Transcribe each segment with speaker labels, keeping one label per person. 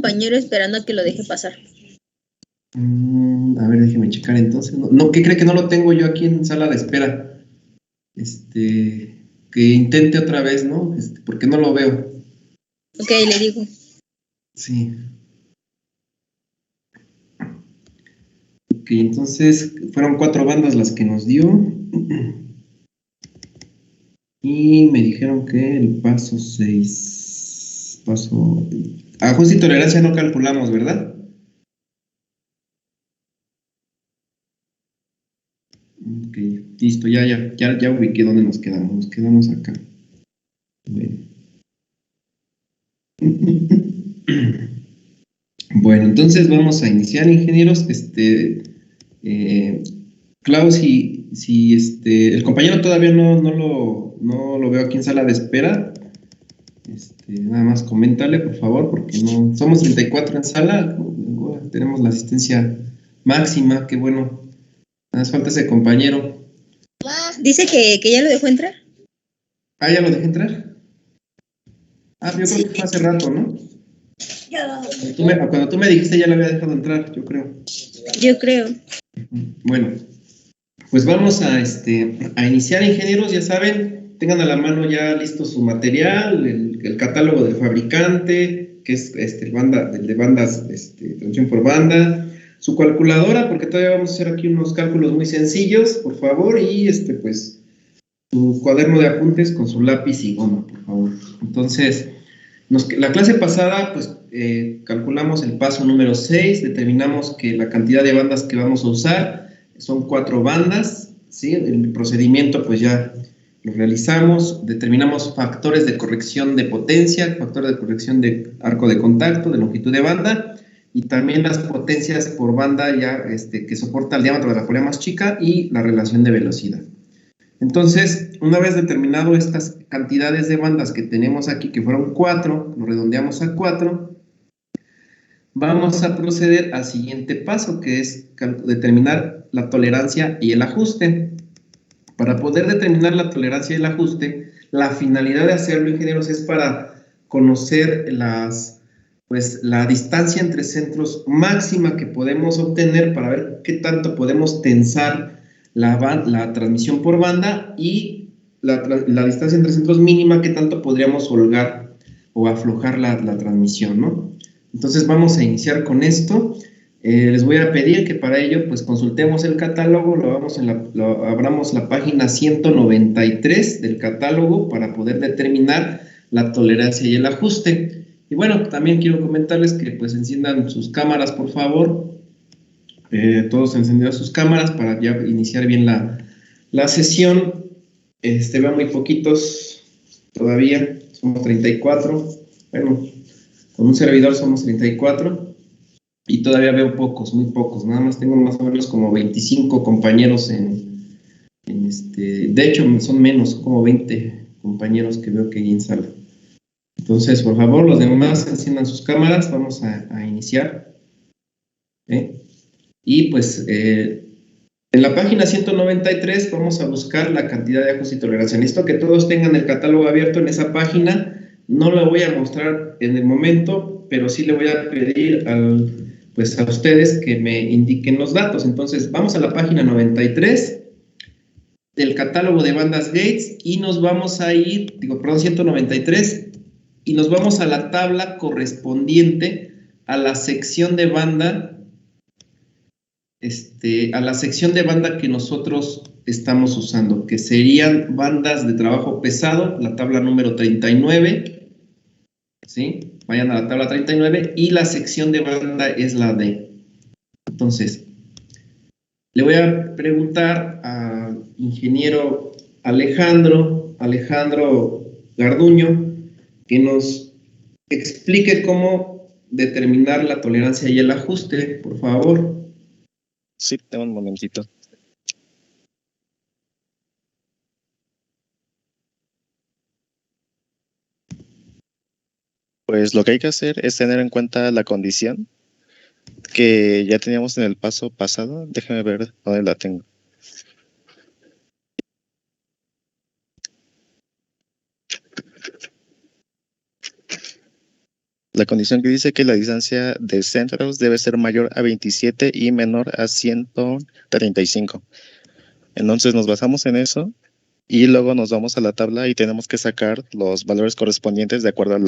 Speaker 1: compañero esperando a que lo deje pasar.
Speaker 2: A ver, déjeme checar entonces. No, ¿qué cree que no lo tengo yo aquí en sala de espera? Que intente otra vez, ¿no? Porque no lo veo.
Speaker 1: Ok, le digo.
Speaker 2: Sí. Ok, entonces fueron 4 bandas las que nos dio. Y me dijeron que el paso 6. Ajuste y tolerancia no calculamos, ¿verdad? Ok, listo, ya ubiqué dónde nos quedamos. Nos quedamos acá. Bueno. Bueno, entonces vamos a iniciar, ingenieros. Clau, si el compañero todavía no lo veo aquí en sala de espera, nada más coméntale, por favor, porque no somos 34 en sala, tenemos la asistencia máxima, qué bueno. Nada más falta ese compañero.
Speaker 1: Dice que ya lo dejó entrar.
Speaker 2: Ah, ¿ya lo dejé entrar? Ah, yo creo que fue hace rato, ¿no? Cuando tú me dijiste ya lo había dejado entrar, yo creo.
Speaker 1: Yo creo.
Speaker 2: Bueno, pues vamos a iniciar, ingenieros, ya saben, tengan a la mano ya listo su material, el catálogo del fabricante, que es el de bandas, transmisión por banda, su calculadora, porque todavía vamos a hacer aquí unos cálculos muy sencillos, por favor, y pues su cuaderno de apuntes con su lápiz y goma, por favor. Entonces, la clase pasada, pues calculamos el paso número 6, determinamos que la cantidad de bandas que vamos a usar son 4 bandas, ¿sí? El procedimiento pues ya lo realizamos, determinamos factores de corrección de potencia, factores de corrección de arco de contacto, de longitud de banda, y también las potencias por banda ya que soporta el diámetro de la polea más chica y la relación de velocidad. Entonces, una vez determinado estas cantidades de bandas que tenemos aquí, que fueron 4, lo redondeamos a 4, vamos a proceder al siguiente paso, que es determinar la tolerancia y el ajuste. Para poder determinar la tolerancia y el ajuste, la finalidad de hacerlo, ingenieros, es para conocer la distancia entre centros máxima que podemos obtener para ver qué tanto podemos tensar la transmisión por banda y la distancia entre centros mínima, qué tanto podríamos holgar o aflojar la transmisión, ¿no? Entonces vamos a iniciar con esto. Les voy a pedir que para ello pues consultemos el catálogo, abramos la página 193 del catálogo para poder determinar la tolerancia y el ajuste. Y bueno, también quiero comentarles que pues enciendan sus cámaras, por favor. Todos encendieron sus cámaras para ya iniciar bien la sesión. Veo muy poquitos todavía, somos 34. Bueno, con un servidor somos 34. Y todavía veo pocos, muy pocos. Nada más tengo más o menos como 25 compañeros de hecho, son menos, como 20 compañeros que veo que hay en sala. Entonces, por favor, los demás enciendan sus cámaras. Vamos a iniciar. Y pues, en la página 193 vamos a buscar la cantidad de ajuste y tolerancia. Necesito que todos tengan el catálogo abierto en esa página. No lo voy a mostrar en el momento, pero sí le voy a pedir a ustedes que me indiquen los datos. Entonces, vamos a la página 93 del catálogo de bandas Gates y nos vamos a ir, 193, y nos vamos a la tabla correspondiente a la sección de banda, a la sección de banda que nosotros estamos usando, que serían bandas de trabajo pesado, la tabla número 39, ¿sí? Vayan a la tabla 39 y la sección de banda es la D. Entonces, le voy a preguntar al ingeniero Alejandro Garduño que nos explique cómo determinar la tolerancia y el ajuste, por favor.
Speaker 3: Sí, tengo un momentito. Pues lo que hay que hacer es tener en cuenta la condición que ya teníamos en el paso pasado. Déjame ver dónde la tengo. La condición que dice que la distancia de centros debe ser mayor a 27 y menor a 135. Entonces nos basamos en eso y luego nos vamos a la tabla y tenemos que sacar los valores correspondientes de acuerdo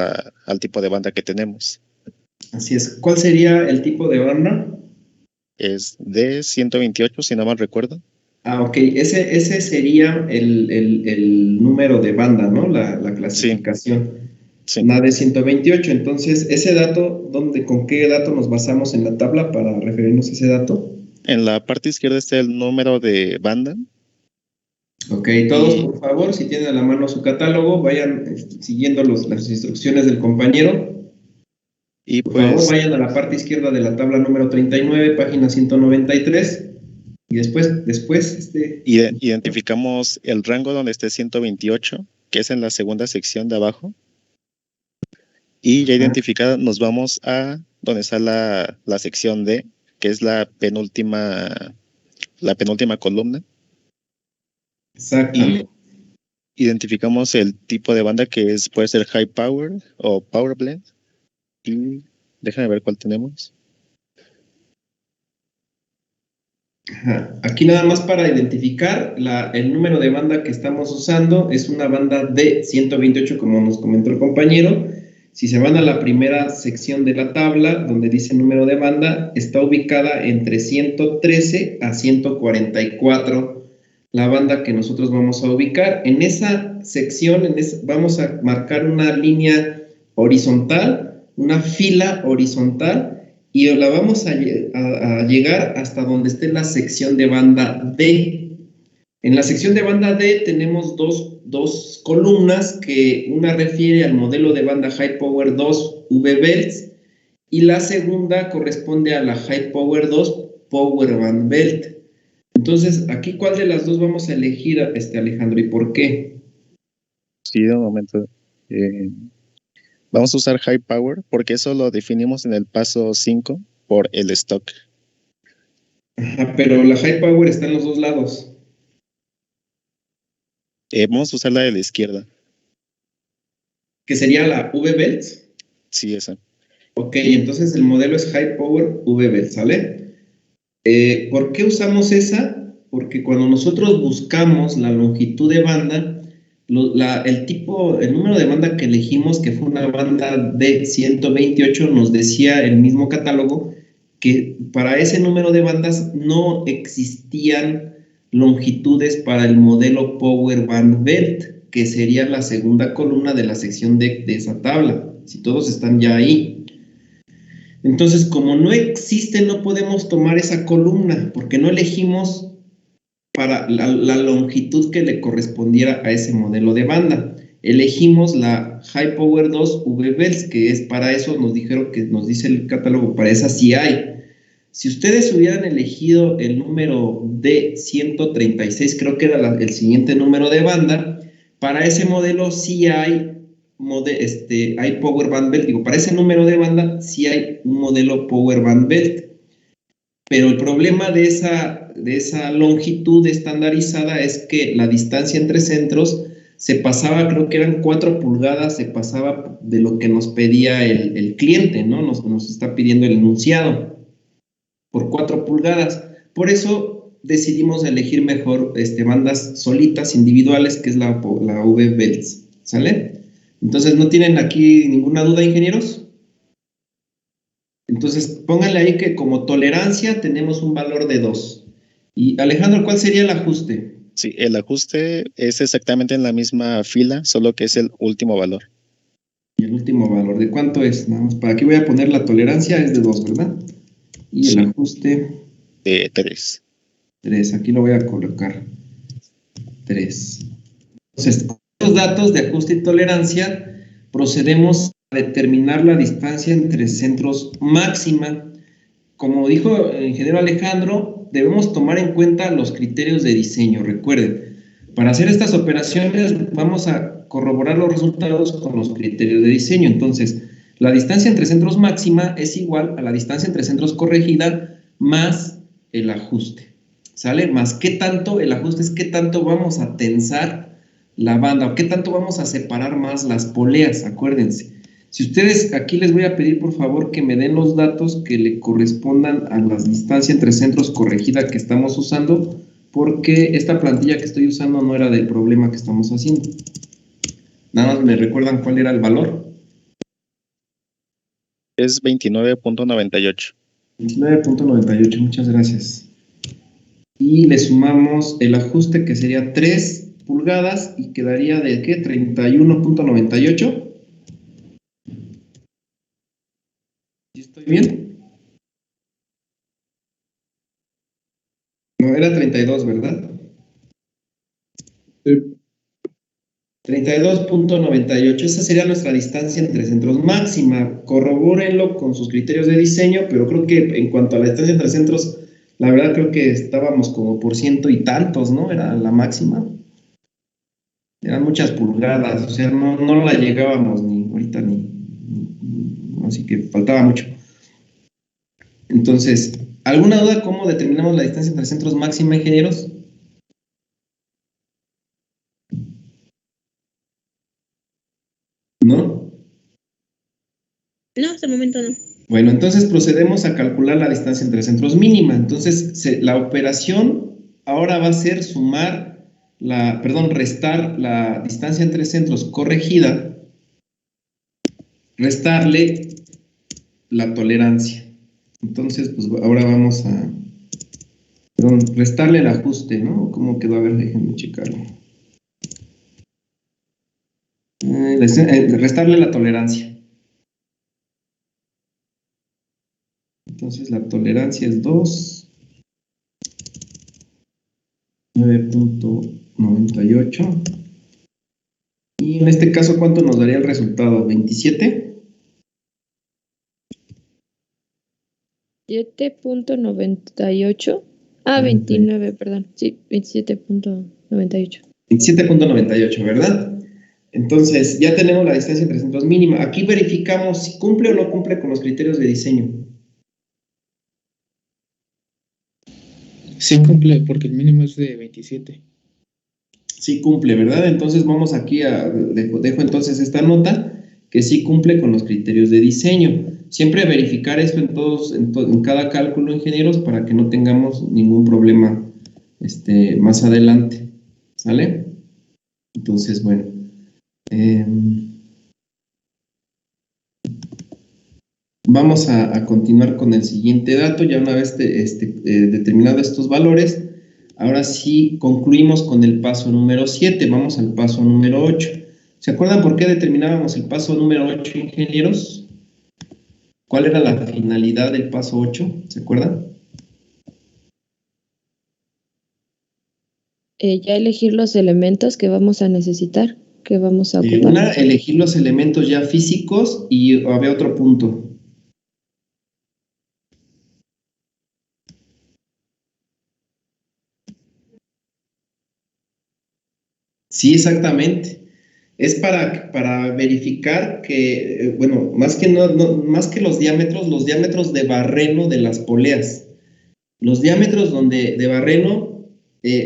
Speaker 3: al tipo de banda que tenemos.
Speaker 2: Así es. ¿Cuál sería el tipo de banda?
Speaker 3: Es de 128, si no mal recuerdo.
Speaker 2: Ok. Ese sería el número de banda, ¿no? La clasificación.
Speaker 3: Sí.
Speaker 2: La de 128. Entonces, ese dato, ¿con qué dato nos basamos en la tabla para referirnos a ese dato?
Speaker 3: En la parte izquierda está el número de banda.
Speaker 2: Ok, todos por favor, si tienen a la mano su catálogo, vayan siguiendo las instrucciones del compañero.
Speaker 3: Y
Speaker 2: por
Speaker 3: pues,
Speaker 2: favor, vayan a la parte izquierda de la tabla número 39, página 193. Y después
Speaker 3: identificamos el rango donde esté 128, que es en la segunda sección de abajo. Y ya identificada, nos vamos a donde está la sección D, que es la penúltima columna.
Speaker 2: Exactamente.
Speaker 3: Y identificamos el tipo de banda que puede ser High Power o Power Blend. Y déjame ver cuál tenemos.
Speaker 2: Aquí nada más para identificar el número de banda que estamos usando es una banda de 128, como nos comentó el compañero. Si se van a la primera sección de la tabla, donde dice número de banda, está ubicada entre 113 a 144, la banda que nosotros vamos a ubicar. En esa sección vamos a marcar una línea horizontal, una fila horizontal, y la vamos a llegar hasta donde esté la sección de banda D. En la sección de banda D tenemos dos columnas, que una refiere al modelo de banda High Power 2 V-Belts y la segunda corresponde a la High Power 2 Power Band Belt. Entonces, aquí, ¿cuál de las dos vamos a elegir, Alejandro, y por qué?
Speaker 3: Sí, de momento. Vamos a usar High Power porque eso lo definimos en el paso 5 por el stock.
Speaker 2: Ajá, pero la High Power está en los dos lados.
Speaker 3: Vamos a usar la de la izquierda.
Speaker 2: ¿Que sería la V-Belts?
Speaker 3: Sí, esa.
Speaker 2: Ok, entonces el modelo es High Power V-Belts, ¿sale? ¿Por qué usamos esa? Porque cuando nosotros buscamos la longitud de banda, el número de banda que elegimos, que fue una banda de 128, nos decía el mismo catálogo que para ese número de bandas no existían longitudes para el modelo Power Band Belt, que sería la segunda columna de la sección de esa tabla, si todos están ya ahí. Entonces, como no existe, no podemos tomar esa columna, porque no elegimos para la longitud que le correspondiera a ese modelo de banda. Elegimos la High Power 2 V-Belts, que es para eso, nos dijeron que nos dice el catálogo, para esa sí hay. Si ustedes hubieran elegido el número D136, creo que era el siguiente número de banda, para ese modelo sí hay Power Band Belt. Digo, para ese número de banda sí hay un modelo Power Band Belt. Pero el problema de esa longitud estandarizada es que la distancia entre centros se pasaba, creo que eran 4 pulgadas, se pasaba de lo que nos pedía el cliente, ¿no? Nos está pidiendo el enunciado por 4 pulgadas. Por eso decidimos elegir mejor bandas solitas, individuales, que es la V-Belts, ¿sale? Entonces, ¿no tienen aquí ninguna duda, ingenieros? Entonces, pónganle ahí que como tolerancia tenemos un valor de 2. Y Alejandro, ¿cuál sería el ajuste?
Speaker 3: Sí, el ajuste es exactamente en la misma fila, solo que es el último valor.
Speaker 2: ¿Y el último valor de cuánto es? Nada más, para aquí voy a poner la tolerancia, es de 2, ¿verdad? Y sí, el ajuste
Speaker 3: de 3.
Speaker 2: 3, aquí lo voy a colocar. 3. Entonces, con los datos de ajuste y tolerancia, procedemos a determinar la distancia entre centros máxima. Como dijo el ingeniero Alejandro, debemos tomar en cuenta los criterios de diseño. Recuerden, para hacer estas operaciones vamos a corroborar los resultados con los criterios de diseño. Entonces, la distancia entre centros máxima es igual a la distancia entre centros corregida más el ajuste. ¿Sale? Más qué tanto, el ajuste es qué tanto vamos a tensar la banda o qué tanto vamos a separar más las poleas, acuérdense. Si ustedes, aquí les voy a pedir por favor que me den los datos que le correspondan a la distancia entre centros corregida que estamos usando, porque esta plantilla que estoy usando no era del problema que estamos haciendo. Nada más me recuerdan cuál era el valor.
Speaker 3: Es 29.98.
Speaker 2: 29.98, muchas gracias. Y le sumamos el ajuste que sería 3 pulgadas y quedaría de ¿qué? 31.98. ¿Sí estoy bien? No, era 32, ¿verdad?
Speaker 4: Sí.
Speaker 2: 32.98, esa sería nuestra distancia entre centros máxima. Corrobórenlo con sus criterios de diseño, pero creo que en cuanto a la distancia entre centros, la verdad creo que estábamos como por ciento y tantos, ¿no? Era la máxima. Eran muchas pulgadas, o sea, no la llegábamos ni ahorita así que faltaba mucho. Entonces, ¿alguna duda cómo determinamos la distancia entre centros máxima, ingenieros? ¿No?
Speaker 1: No, hasta el momento no.
Speaker 2: Bueno, entonces procedemos a calcular la distancia entre centros mínima. Entonces, la operación ahora va a ser restar la distancia entre centros corregida, restarle la tolerancia. Entonces, pues ahora vamos a, restarle el ajuste, ¿no? ¿Cómo quedó? A ver, déjenme checarlo. Restarle la tolerancia. Entonces la tolerancia es 2, 9.98. Y en este caso, ¿cuánto nos daría el resultado? ¿27?
Speaker 5: 7.98. Ah, 29, perdón. Sí, 27.98.
Speaker 2: 27.98, ¿verdad? Entonces, ya tenemos la distancia entre centros mínima. Aquí verificamos si cumple o no cumple con los criterios de diseño.
Speaker 4: Sí cumple, porque el mínimo es de 27.
Speaker 2: Sí cumple, ¿verdad? Entonces vamos aquí dejo entonces esta nota que sí cumple con los criterios de diseño. Siempre verificar esto en cada cálculo, ingenieros, para que no tengamos ningún problema más adelante. ¿Sale? Entonces, bueno. Vamos a continuar con el siguiente dato. Ya una vez determinados estos valores, ahora sí concluimos con el paso número 7. Vamos al paso número 8. ¿Se acuerdan por qué determinábamos el paso número 8, ingenieros? ¿Cuál era la finalidad del paso 8? ¿Se acuerdan?
Speaker 5: Ya elegir los elementos que vamos a necesitar, que vamos a ocupar.
Speaker 2: Elegir los elementos ya físicos y había otro punto. Sí, exactamente. Es para verificar que, bueno, más que los diámetros de barreno de las poleas. Los diámetros de barreno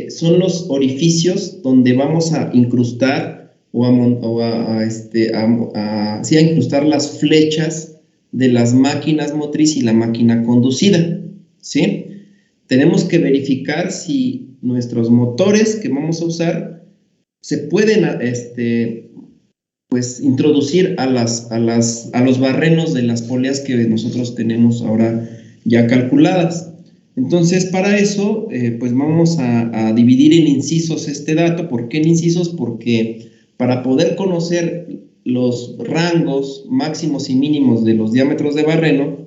Speaker 2: son los orificios donde vamos a incrustar a incrustar las flechas de las máquinas motriz y la máquina conducida, ¿sí? Tenemos que verificar si nuestros motores que vamos a usar se pueden pues introducir a los barrenos de las poleas que nosotros tenemos ahora ya calculadas. Entonces, para eso, pues vamos a dividir en incisos este dato. ¿Por qué en incisos? Porque para poder conocer los rangos máximos y mínimos de los diámetros de barreno,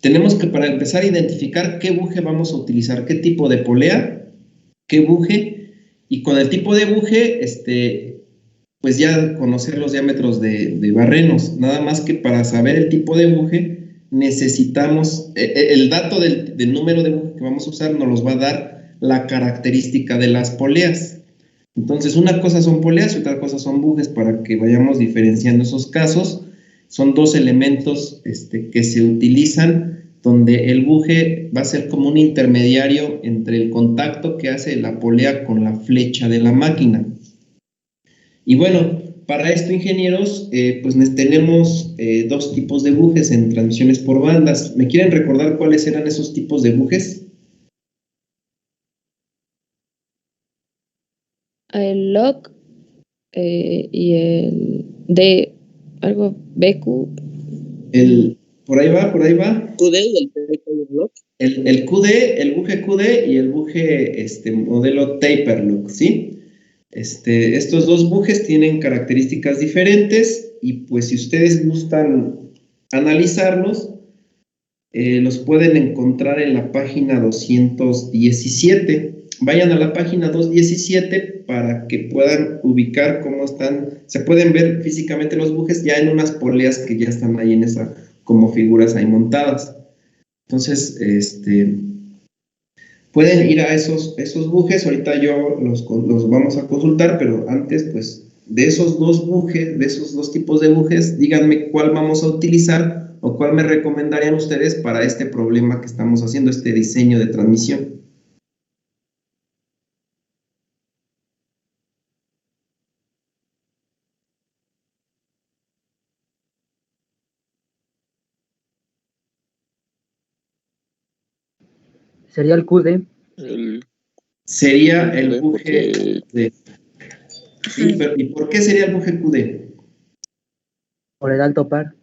Speaker 2: tenemos que, para empezar, a identificar qué buje vamos a utilizar, qué tipo de polea, qué buje, y con el tipo de buje, pues ya conocer los diámetros de barrenos. Nada más que para saber el tipo de buje necesitamos, el dato del número de buje que vamos a usar nos los va a dar la característica de las poleas. Entonces, una cosa son poleas y otra cosa son bujes, para que vayamos diferenciando esos casos. Son dos elementos que se utilizan, donde el buje va a ser como un intermediario entre el contacto que hace la polea con la flecha de la máquina. Y bueno, para esto, ingenieros, pues tenemos dos tipos de bujes en transmisiones por bandas. ¿Me quieren recordar cuáles eran esos tipos de bujes?
Speaker 5: El log y el de algo BQ.
Speaker 2: Por ahí va.
Speaker 1: QD y el Taper Lock.
Speaker 2: El QD, el buje QD y el buje modelo Taper Lock, ¿sí? Estos dos bujes tienen características diferentes y pues si ustedes gustan analizarlos, los pueden encontrar en la página 217. Vayan a la página 217 para que puedan ubicar cómo están. Se pueden ver físicamente los bujes ya en unas poleas que ya están ahí en esa, como figuras ahí montadas. Entonces, pueden ir a esos bujes. Ahorita yo los vamos a consultar, pero antes, pues, de esos dos bujes, de esos dos tipos de bujes, díganme cuál vamos a utilizar o cuál me recomendarían ustedes para este problema que estamos haciendo, este diseño de transmisión.
Speaker 6: Sería el QD.
Speaker 2: Sería el buje
Speaker 3: porque
Speaker 2: QD. Sí, pero ¿y por qué sería el buje QD?
Speaker 6: Por el alto par.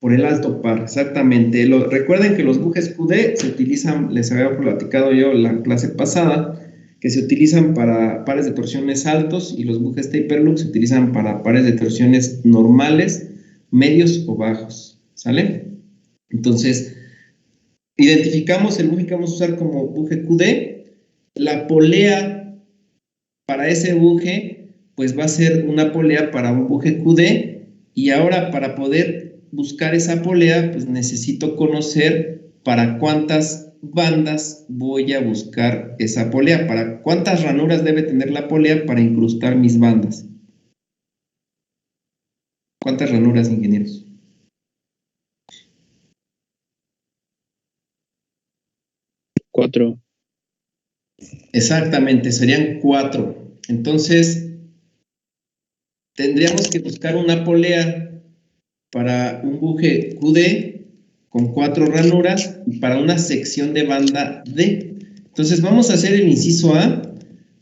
Speaker 2: Por el alto par, exactamente. Recuerden que los bujes QD se utilizan, les había platicado yo la clase pasada, que se utilizan para pares de torsiones altos y los bujes Taper Lock se utilizan para pares de torsiones normales, medios o bajos, ¿sale? Entonces, identificamos el buje que vamos a usar como buje QD. La polea para ese buje, pues va a ser una polea para un buje QD y ahora para poder buscar esa polea, pues necesito conocer para cuántas bandas voy a buscar esa polea, para cuántas ranuras debe tener la polea para incrustar mis bandas. ¿Cuántas ranuras, ingenieros?
Speaker 4: Cuatro.
Speaker 2: Exactamente, serían 4. Entonces, tendríamos que buscar una polea para un buje QD con 4 ranuras y para una sección de banda D. Entonces vamos a hacer el inciso A,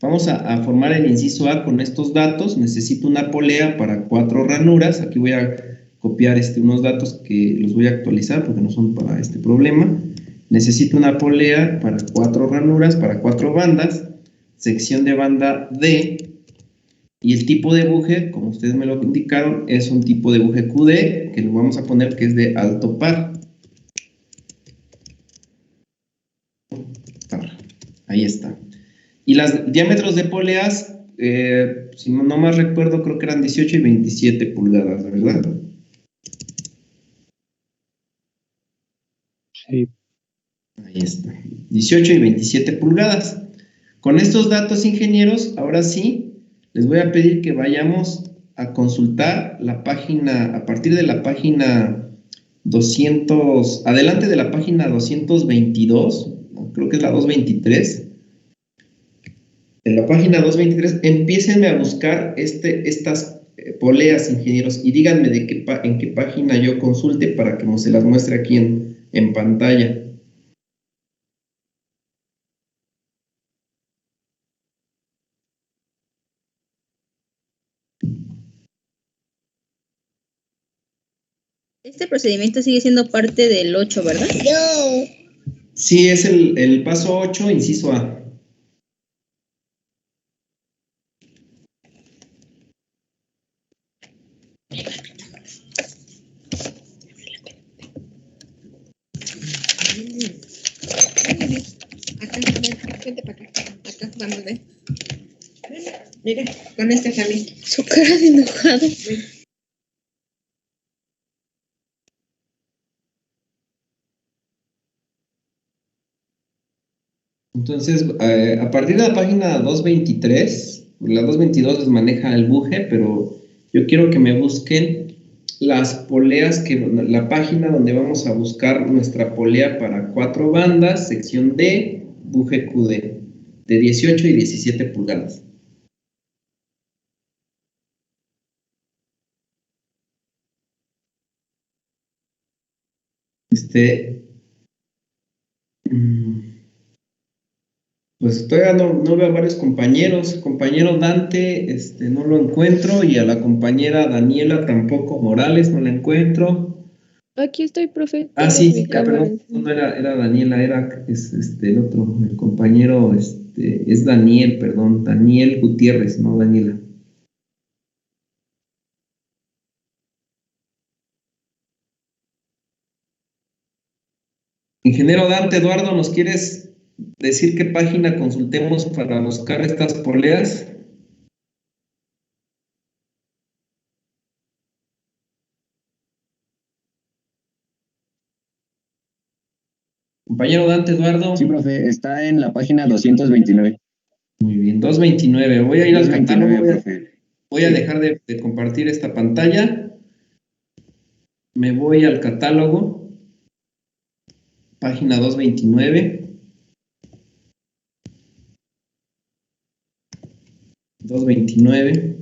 Speaker 2: vamos a formar el inciso A con estos datos. Necesito una polea para 4 ranuras. Aquí voy a copiar unos datos que los voy a actualizar porque no son para este problema. Necesito una polea para 4 ranuras, para 4 bandas, sección de banda D. Y el tipo de buje, como ustedes me lo indicaron, es un tipo de buje QD, que lo vamos a poner que es de alto par. Ahí está. Y los diámetros de poleas, si no más recuerdo, creo que eran 18 y 27 pulgadas, ¿verdad?
Speaker 4: Sí.
Speaker 2: Ahí está. 18 y 27 pulgadas. Con estos datos, ingenieros, ahora sí, les voy a pedir que vayamos a consultar la página, a partir de la página 200, adelante de la página 222, creo que es la 223. En la página 223, empiecenme a buscar estas poleas, ingenieros, y díganme en qué página yo consulte para que se las muestre aquí en pantalla.
Speaker 1: Este procedimiento sigue siendo parte del 8, ¿verdad?
Speaker 2: Sí, es el paso 8, inciso A.
Speaker 1: Acá, vente para acá. Acá, vamos, ven. Mira, con este también.
Speaker 5: Su cara de enojado.
Speaker 2: Entonces, a partir de la página 223, la 222 les maneja el buje, pero yo quiero que me busquen las poleas, la página donde vamos a buscar nuestra polea para 4 bandas, sección D, buje QD, de 18 y 17 pulgadas. Pues todavía no veo a varios compañeros. Compañero Dante, no lo encuentro, y a la compañera Daniela tampoco. Morales, no la encuentro.
Speaker 5: Aquí estoy, profe.
Speaker 2: Ah,
Speaker 5: Tengo
Speaker 2: sí,
Speaker 5: mi cámara
Speaker 2: perdón, no
Speaker 5: encendida.
Speaker 2: era Daniela, el otro, el compañero, es Daniel, perdón, Daniel Gutiérrez, no Daniela. Ingeniero Dante Eduardo, ¿nos quieres decir qué página consultemos para buscar estas poleas? Compañero Dante Eduardo.
Speaker 4: Sí, profe, está en la página 229.
Speaker 2: Muy bien, 229. Voy a ir al
Speaker 4: 229,
Speaker 2: catálogo,
Speaker 4: profe.
Speaker 2: voy a
Speaker 4: Sí.
Speaker 2: dejar de compartir esta pantalla. Me voy al catálogo, página 229. 229.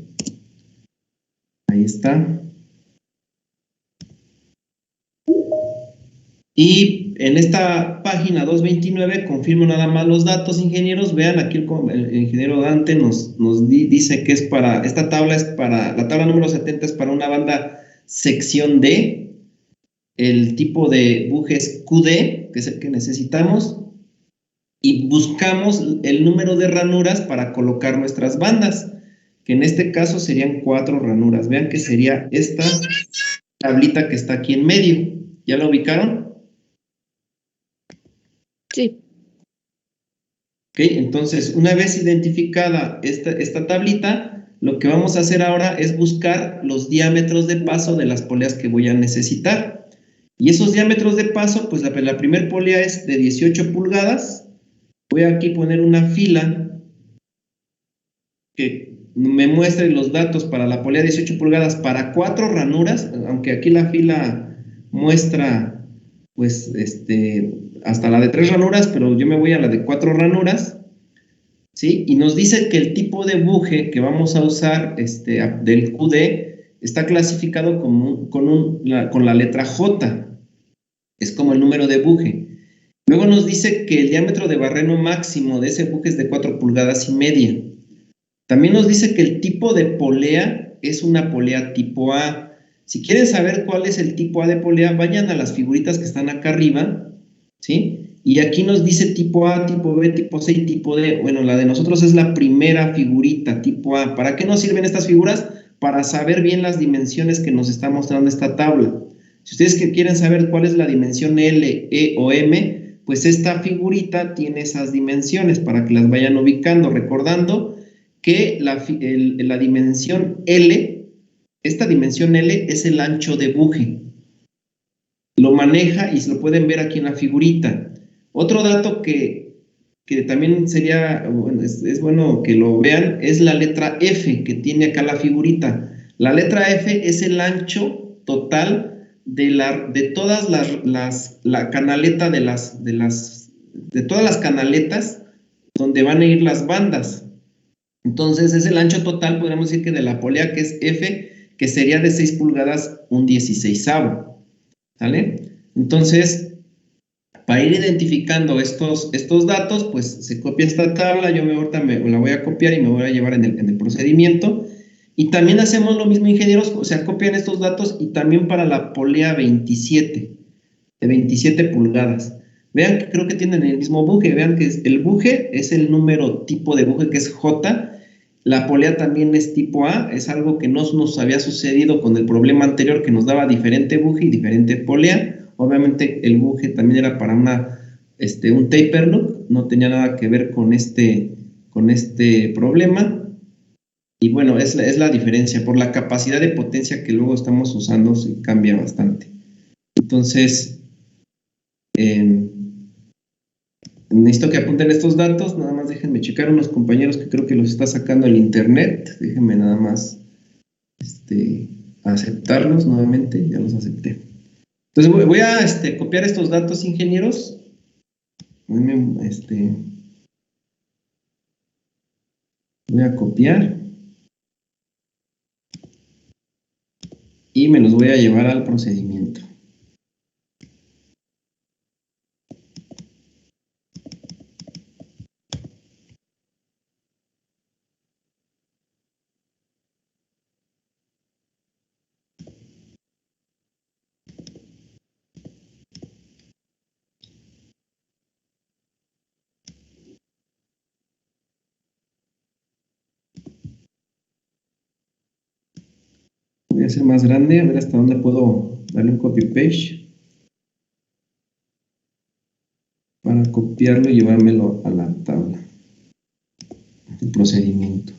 Speaker 2: Ahí está. Y en esta página 229 confirmo nada más los datos, ingenieros. Vean, aquí el ingeniero Dante nos dice que es para, esta tabla es para, la tabla número 70 es para una banda sección D. El tipo de buje es QD, que es el que necesitamos. Y buscamos el número de ranuras para colocar nuestras bandas, que en este caso serían 4 ranuras. Vean que sería esta tablita que está aquí en medio. ¿Ya la ubicaron?
Speaker 5: Sí.
Speaker 2: Ok, entonces una vez identificada esta tablita, lo que vamos a hacer ahora es buscar los diámetros de paso de las poleas que voy a necesitar. Y esos diámetros de paso, pues la primera polea es de 18 pulgadas. Voy a aquí poner una fila que me muestre los datos para la polea de 18 pulgadas para 4 ranuras, aunque aquí la fila muestra pues hasta la de 3 ranuras, pero yo me voy a la de 4 ranuras, ¿sí? Y nos dice que el tipo de buje que vamos a usar del QD está clasificado con la letra J, es como el número de buje. Luego nos dice que el diámetro de barreno máximo de ese buje es de 4 pulgadas y media. También nos dice que el tipo de polea es una polea tipo A. Si quieren saber cuál es el tipo A de polea, vayan a las figuritas que están acá arriba, ¿sí? Y aquí nos dice tipo A, tipo B, tipo C y tipo D. Bueno, la de nosotros es la primera figurita, tipo A. ¿Para qué nos sirven estas figuras? Para saber bien las dimensiones que nos está mostrando esta tabla. Si ustedes quieren saber cuál es la dimensión L, E o M, pues esta figurita tiene esas dimensiones para que las vayan ubicando, recordando que la dimensión L, esta dimensión L es el ancho de buje. Lo maneja y se lo pueden ver aquí en la figurita. Otro dato que también sería, bueno, es bueno que lo vean, es la letra F que tiene acá la figurita. La letra F es el ancho total de todas la canaleta de todas las canaletas donde van a ir las bandas. Entonces es el ancho total, podríamos decir que de la polea, que es F, que sería de 6 pulgadas, un 16avo, ¿sale? Entonces, para ir identificando estos datos, pues se copia esta tabla, yo ahorita la voy a copiar y me voy a llevar en el procedimiento. Y también hacemos lo mismo, ingenieros, o sea, copian estos datos y también para la polea 27, de 27 pulgadas. Vean que creo que tienen el mismo buje, vean que el buje es el número tipo de buje que es J. La polea también es tipo A, es algo que no nos había sucedido con el problema anterior que nos daba diferente buje y diferente polea. Obviamente el buje también era para un taper loop, no tenía nada que ver con este problema. Y bueno, es la diferencia. Por la capacidad de potencia que luego estamos usando, se cambia bastante. Entonces, necesito que apunten estos datos, nada más déjenme checar unos compañeros que creo que los está sacando el internet, déjenme nada más aceptarlos nuevamente, ya los acepté. Entonces voy a copiar estos datos, ingenieros. Voy a copiar y me los voy a llevar al procedimiento. Voy a hacer más grande, a ver hasta dónde puedo darle un copy-paste para copiarlo y llevármelo a la tabla de procedimiento.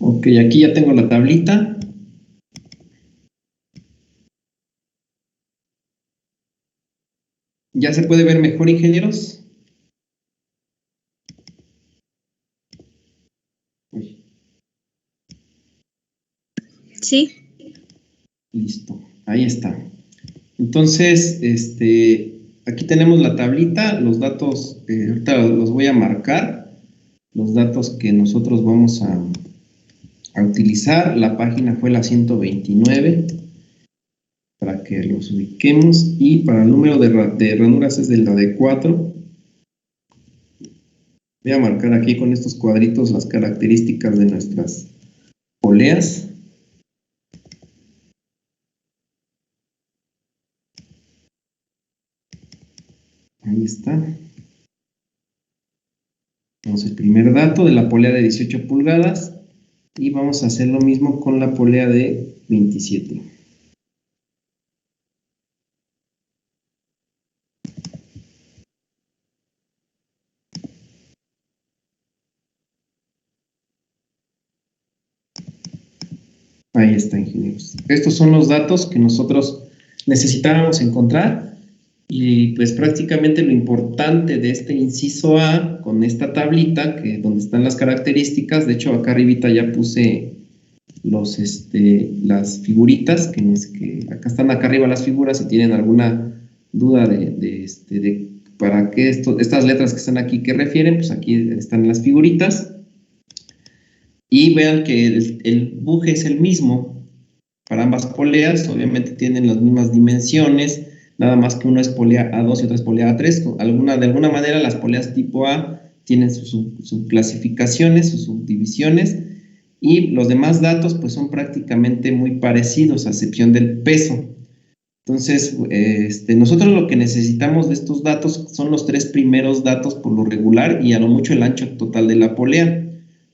Speaker 2: Ok, aquí ya tengo la tablita. ¿Ya se puede ver mejor, ingenieros? Uy,
Speaker 5: Sí.
Speaker 2: listo, ahí está. Entonces, aquí tenemos la tablita, los datos, ahorita los voy a marcar, los datos que nosotros vamos a utilizar. La página fue la 129, para que los ubiquemos, y para el número de ranuras es de la de 4. Voy a marcar aquí con estos cuadritos las características de nuestras poleas. Ahí está. Vamos el primer dato de la polea de 18 pulgadas y vamos a hacer lo mismo con la polea de 27. Ahí está, ingenieros. Estos son los datos que nosotros necesitábamos encontrar, y pues prácticamente lo importante de este inciso A con esta tablita, que donde están las características. De hecho, acá arribita ya puse las figuritas, que acá están acá arriba las figuras. Si tienen alguna duda de para qué estas letras que están aquí que refieren, pues aquí están las figuritas. Y vean que el buje es el mismo para ambas poleas, obviamente tienen las mismas dimensiones, nada más que uno es polea A2 y otra es polea A3. De alguna manera las poleas tipo A tienen sus clasificaciones, sus subdivisiones, y los demás datos pues son prácticamente muy parecidos, a excepción del peso. Entonces, nosotros lo que necesitamos de estos datos son los 3 primeros datos por lo regular, y a lo mucho el ancho total de la polea.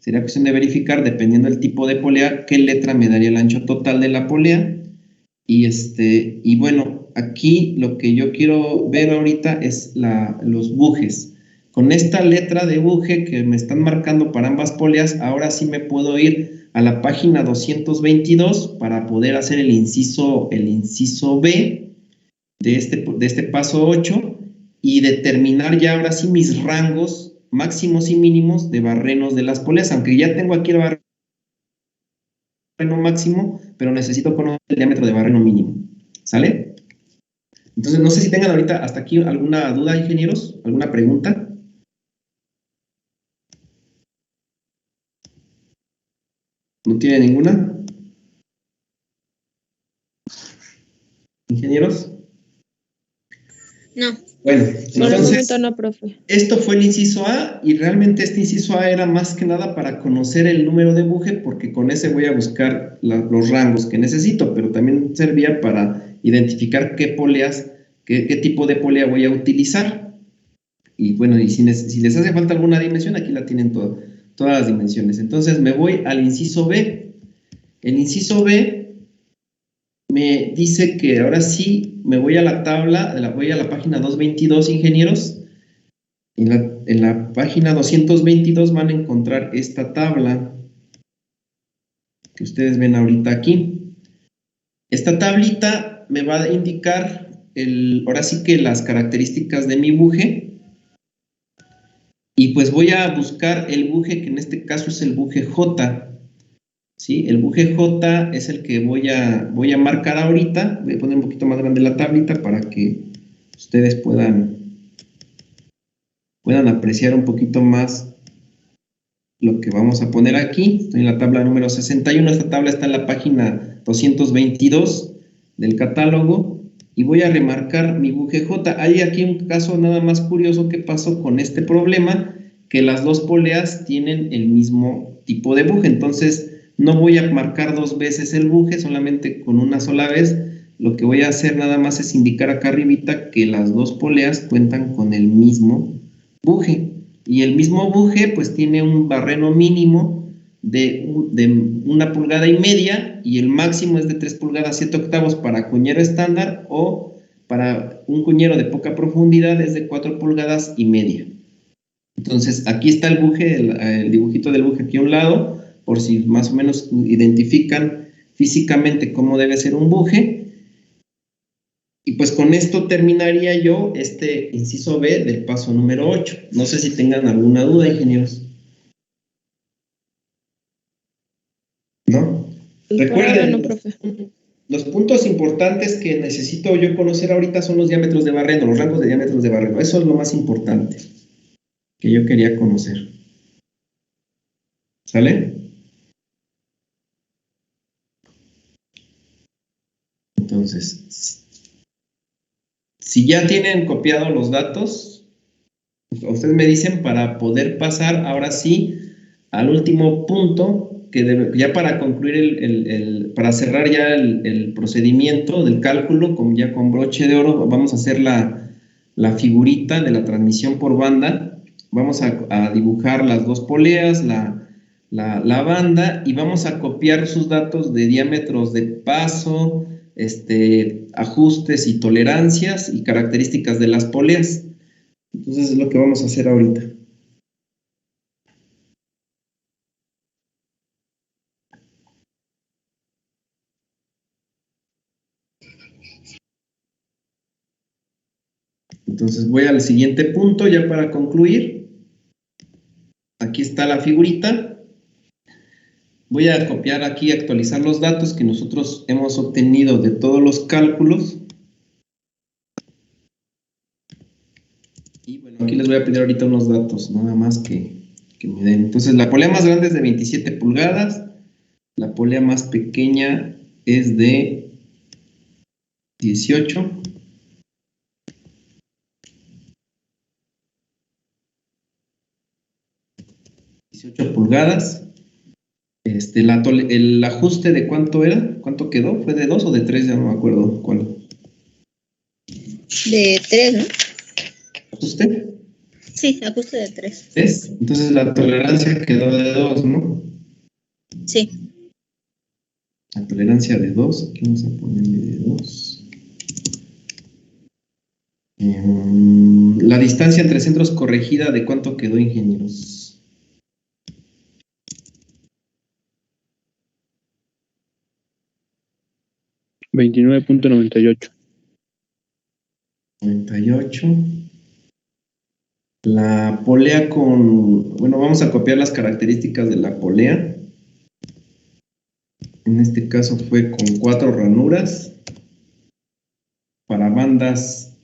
Speaker 2: Sería cuestión de verificar, dependiendo del tipo de polea, qué letra me daría el ancho total de la polea. Y bueno, aquí lo que yo quiero ver ahorita es los bujes. Con esta letra de buje que me están marcando para ambas poleas, ahora sí me puedo ir a la página 222 para poder hacer el inciso B de este paso 8, y determinar ya ahora sí mis rangos máximos y mínimos de barrenos de las poleas, aunque ya tengo aquí el barreno máximo, pero necesito conocer el diámetro de barreno mínimo. ¿Sale? Entonces, no sé si tengan ahorita hasta aquí alguna duda, ingenieros, alguna pregunta. ¿No tiene ninguna? ¿Ingenieros?
Speaker 5: No.
Speaker 2: Bueno,
Speaker 5: Por el
Speaker 2: entonces,
Speaker 5: momento no, profe.
Speaker 2: esto fue el inciso A, y realmente este inciso A era más que nada para conocer el número de buje, porque con ese voy a buscar los rangos que necesito, pero también servía para identificar qué poleas, qué tipo de polea voy a utilizar. Y bueno, y si les hace falta alguna dimensión, aquí la tienen todas las dimensiones. Entonces me voy al inciso B. El inciso B me dice que ahora sí me voy a la tabla, voy a la página 222, ingenieros. En la página 222 van a encontrar esta tabla que ustedes ven ahorita aquí. Esta tablita me va a indicar ahora sí que las características de mi buje. Y pues voy a buscar el buje, que en este caso es el buje J. ¿Sí? El buje J es el que voy a marcar ahorita. Voy a poner un poquito más grande la tablita para que ustedes puedan apreciar un poquito más lo que vamos a poner aquí. Estoy en la tabla número 61. Esta tabla está en la página 222 del catálogo. Y voy a remarcar mi buje J. Hay aquí un caso nada más curioso que pasó con este problema, que las dos poleas tienen el mismo tipo de buje. Entonces, no voy a marcar dos veces el buje, solamente con una sola vez. Lo que voy a hacer nada más es indicar acá arribita que las dos poleas cuentan con el mismo buje. Y el mismo buje, pues, tiene un barreno mínimo de 1,5 pulgadas y el máximo es de 3 pulgadas 7 octavos para cuñero estándar, o para un cuñero de poca profundidad es de 4 pulgadas y media. Entonces aquí está el buje, el dibujito del buje aquí a un lado, por si más o menos identifican físicamente cómo debe ser un buje. Y pues con esto terminaría yo este inciso B del paso número 8. No sé si tengan alguna duda, ingenieros. ¿No? Recuerden,
Speaker 5: No, profe.
Speaker 2: los puntos importantes que necesito yo conocer ahorita son los diámetros de barreno, los rangos de diámetros de barreno. Eso es lo más importante que yo quería conocer. ¿Sale? Entonces, si ya tienen copiado los datos, ustedes me dicen para poder pasar ahora sí al último punto, que ya para concluir para cerrar ya el procedimiento del cálculo, ya con broche de oro, vamos a hacer la figurita de la transmisión por banda. Vamos a dibujar las dos poleas, la banda, y vamos a copiar sus datos de diámetros de paso, ajustes y tolerancias y características de las poleas. Entonces es lo que vamos a hacer ahorita. Entonces voy al siguiente punto ya para concluir. Aquí está la figurita. Voy a copiar aquí, actualizar los datos que nosotros hemos obtenido de todos los cálculos. Y bueno, aquí les voy a pedir ahorita unos datos, nada más que me den. Entonces la polea más grande es de 27 pulgadas. La polea más pequeña es de 18. Pulgadas. El ajuste de cuánto era, cuánto quedó, ¿fue de 2 o de 3? Ya no me acuerdo cuál.
Speaker 7: De 3, ¿no?
Speaker 2: ¿Ajuste?
Speaker 7: Sí, ajuste de 3.
Speaker 2: ¿Es? Entonces la tolerancia quedó de 2, ¿no?
Speaker 7: Sí.
Speaker 2: La tolerancia de 2, aquí vamos a ponerle de 2. La distancia entre centros corregida, ¿de cuánto quedó, ingenieros?
Speaker 8: 29.98.
Speaker 2: 98. La polea bueno, vamos a copiar las características de la polea. En este caso fue con 4 ranuras para bandas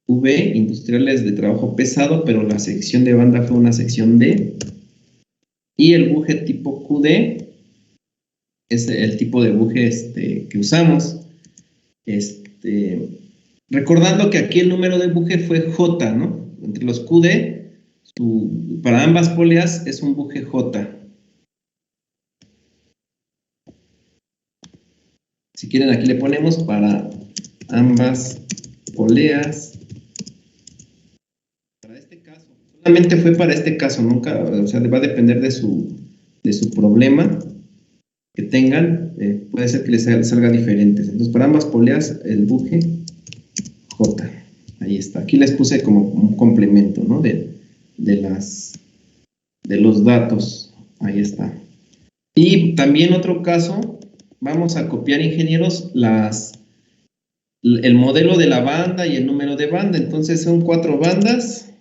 Speaker 2: V, industriales de trabajo pesado, pero la sección de banda fue una sección D. Y el buje tipo QD es el tipo de buje que usamos. Recordando que aquí el número de buje fue J, ¿no? Entre los QD, para ambas poleas es un buje J. Si quieren, aquí le ponemos para ambas poleas. Para este caso, solamente fue para este caso, nunca, o sea, va a depender de su problema. que tengan, puede ser que les salga diferentes. Entonces, para ambas poleas, el buje J. Ahí está. Aquí les puse como un complemento, ¿no? De los datos. Ahí está. Y también otro caso, vamos a copiar, ingenieros, el modelo de la banda y el número de banda. Entonces son 4 bandas.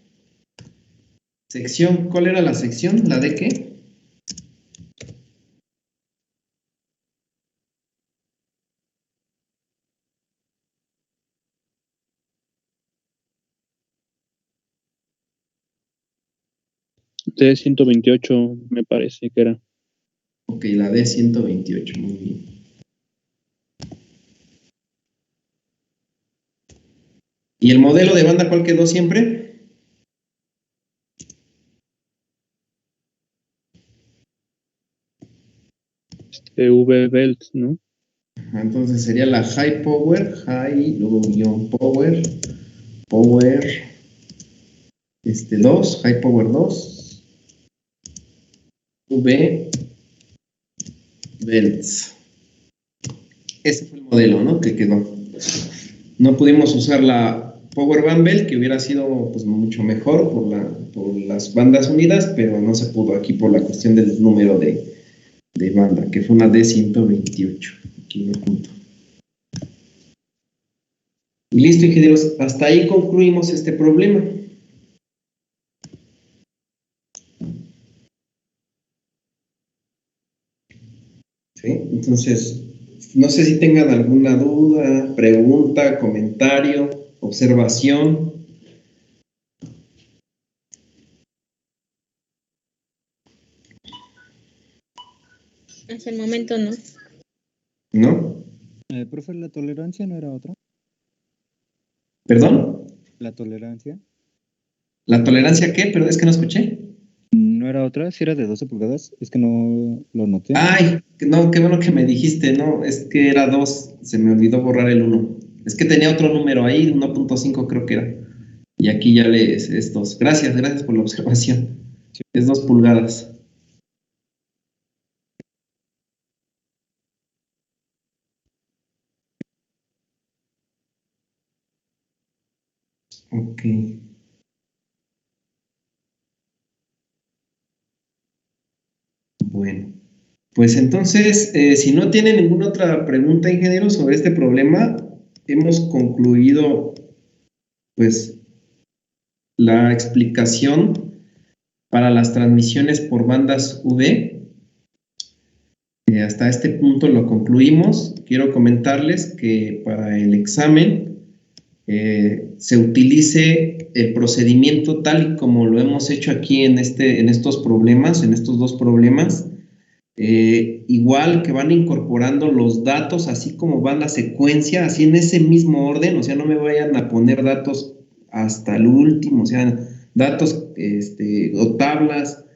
Speaker 2: Sección, ¿cuál era la sección? ¿La de qué?
Speaker 8: De 128 me parece que era.
Speaker 2: Ok, la de 128, muy bien. ¿Y el modelo de banda cuál quedó siempre?
Speaker 8: V-Belt, ¿no?
Speaker 2: Entonces sería la high power, luego guión power, 2, high power 2, V, belts. Ese fue el modelo, ¿no? Que quedó. No pudimos usar la power band belt, que hubiera sido pues mucho mejor por las bandas unidas, pero no se pudo aquí por la cuestión del número de banda, que fue una D128. Aquí lo junto. Y listo, ingenieros, hasta ahí concluimos este problema. ¿Sí? Entonces, no sé si tengan alguna duda, pregunta, comentario, observación.
Speaker 7: Hasta el momento no.
Speaker 2: ¿No?
Speaker 9: Profe, ¿la tolerancia no era otra?
Speaker 2: ¿Perdón?
Speaker 9: ¿La tolerancia?
Speaker 2: ¿La tolerancia qué? Pero es que no escuché.
Speaker 9: ¿No era otra? ¿Si era de 12 pulgadas? Es que no lo noté.
Speaker 2: Ay, no, qué bueno que me dijiste, no, es que era 2, se me olvidó borrar el 1. Es que tenía otro número ahí, 1.5 creo que era. Y aquí ya es 2. Gracias por la observación.
Speaker 9: Sí.
Speaker 2: Es 2 pulgadas. Ok. Bueno, pues entonces, si no tienen ninguna otra pregunta, ingeniero, sobre este problema, hemos concluido, pues, la explicación para las transmisiones por bandas V. Hasta este punto lo concluimos. Quiero comentarles que para el examen se utilice el procedimiento tal y como lo hemos hecho aquí en estos problemas, en estos 2 problemas. Igual que van incorporando los datos, así como van la secuencia, así en ese mismo orden, o sea, no me vayan a poner datos hasta el último, o sea, datos o tablas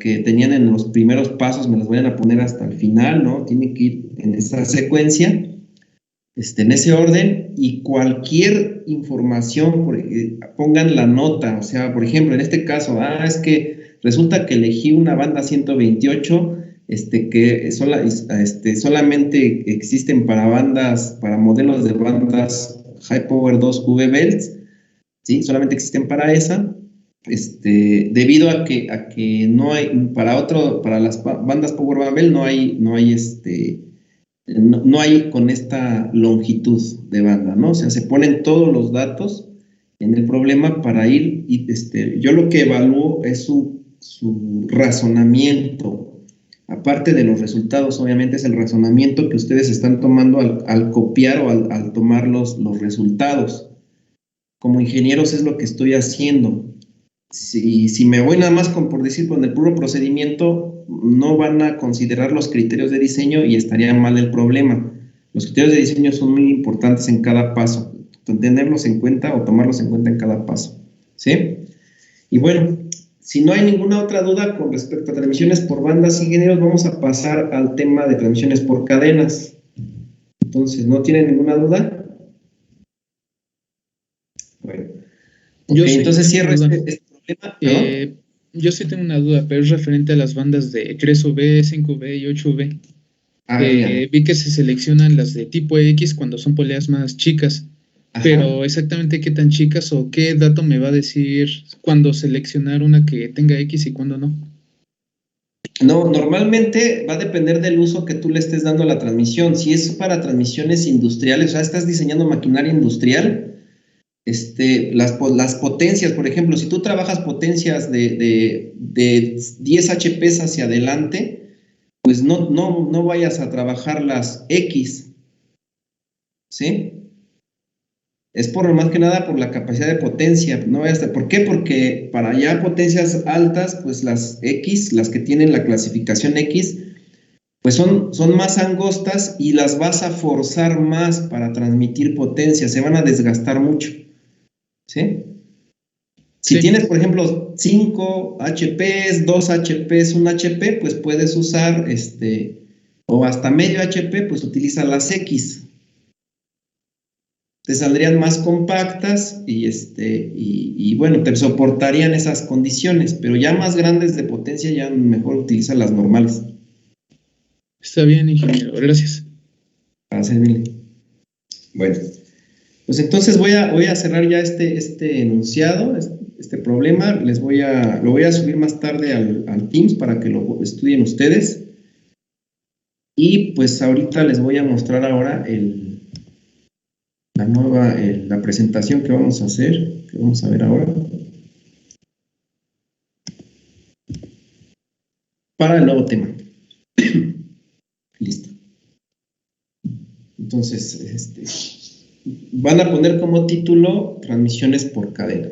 Speaker 2: que tenían en los primeros pasos, me las vayan a poner hasta el final, ¿no? Tiene que ir en esa secuencia, en ese orden, y cualquier información, pongan la nota, o sea, por ejemplo, en este caso, es que resulta que elegí una banda 128, que solamente existen para modelos de bandas High Power 2 V-Belts, ¿sí? Solamente existen para esa, debido a que no hay, para las bandas Power Band Belt no hay con esta longitud de banda, ¿no? O sea, se ponen todos los datos en el problema para ir, y yo lo que evalúo es su razonamiento. Aparte de los resultados, obviamente es el razonamiento que ustedes están tomando al copiar o al tomar los resultados. Como ingenieros es lo que estoy haciendo. Si me voy nada más por decir con el puro procedimiento, no van a considerar los criterios de diseño y estaría mal el problema. Los criterios de diseño son muy importantes en cada paso, tenerlos en cuenta o tomarlos en cuenta en cada paso, ¿sí? Y bueno, si no hay ninguna otra duda con respecto a transmisiones por bandas, ingenieros, vamos a pasar al tema de transmisiones por cadenas. Entonces, ¿no tienen ninguna duda? Bueno. Okay, entonces cierro este problema.
Speaker 10: Yo sí tengo una duda, pero es referente a las bandas de 3V, 5V y 8V.
Speaker 2: Dígame.
Speaker 10: Vi que se seleccionan las de tipo X cuando son poleas más chicas,
Speaker 2: Ajá.
Speaker 10: pero exactamente qué tan chicas o qué dato me va a decir cuando seleccionar una que tenga X y cuándo no.
Speaker 2: No, normalmente va a depender del uso que tú le estés dando a la transmisión. Si es para transmisiones industriales, o sea, estás diseñando maquinaria industrial, las potencias, por ejemplo, si tú trabajas potencias de 10 HPs hacia adelante, pues no vayas a trabajar las X, ¿sí? Es por más que nada por la capacidad de potencia, no vayas ¿por qué? Porque para ya potencias altas, pues las X, las que tienen la clasificación X, pues son más angostas y las vas a forzar más para transmitir potencia, se van a desgastar mucho, ¿sí? Si
Speaker 10: Sí.
Speaker 2: tienes, por ejemplo, 5 HPs, 2 HPs, 1 HP, pues puedes usar, o hasta medio HP, pues utiliza las X. Te saldrían más compactas y bueno, te soportarían esas condiciones, pero ya más grandes de potencia ya mejor utiliza las normales.
Speaker 10: Está bien, ingeniero, gracias.
Speaker 2: Para servirle. Bueno, pues entonces voy a cerrar ya este enunciado, este problema. Lo voy a subir más tarde al Teams para que lo estudien ustedes. Y pues ahorita les voy a mostrar ahora la presentación que vamos a hacer, que vamos a ver ahora. Para el nuevo tema. Listo. Entonces, van a poner como título transmisiones por cadena.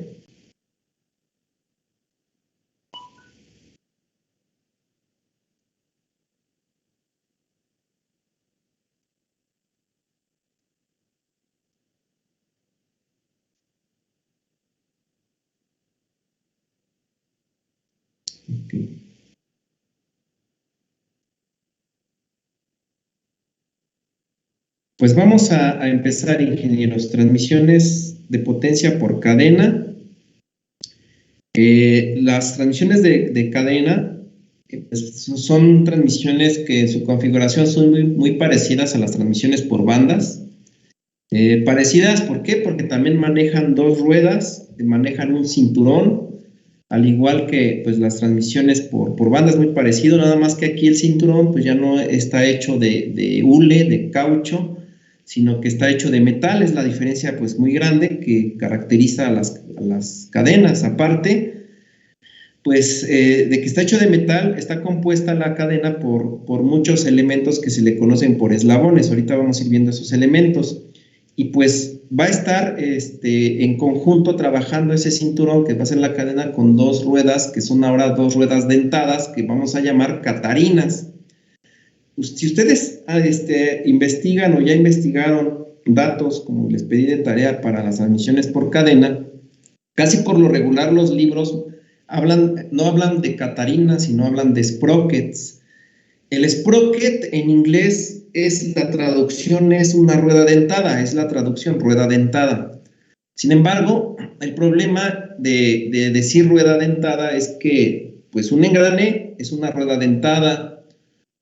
Speaker 2: Okay. Pues vamos a empezar, ingenieros. Transmisiones de potencia por cadena. Las transmisiones de cadena pues, son transmisiones que en su configuración son muy parecidas a las transmisiones por bandas. Parecidas, ¿por qué? Porque también manejan dos ruedas, manejan un cinturón, al igual que pues, las transmisiones por banda es muy parecido, nada más que aquí el cinturón pues ya no está hecho de hule, de caucho, sino que está hecho de metal. Es la diferencia pues muy grande que caracteriza a las cadenas. Aparte, pues de que está hecho de metal, está compuesta la cadena por muchos elementos que se le conocen por eslabones. Ahorita vamos a ir viendo esos elementos. Y pues va a estar en conjunto trabajando ese cinturón que va a ser la cadena con dos ruedas, que son ahora dos ruedas dentadas, que vamos a llamar catarinas. Si ustedes investigan o ya investigaron datos, como les pedí de tarea para las transmisiones por cadena, casi por lo regular los libros no hablan de catarinas, sino hablan de sprockets. El sprocket en inglés la traducción es una rueda dentada, es la traducción rueda dentada. Sin embargo, el problema de decir rueda dentada es que pues un engrane es una rueda dentada,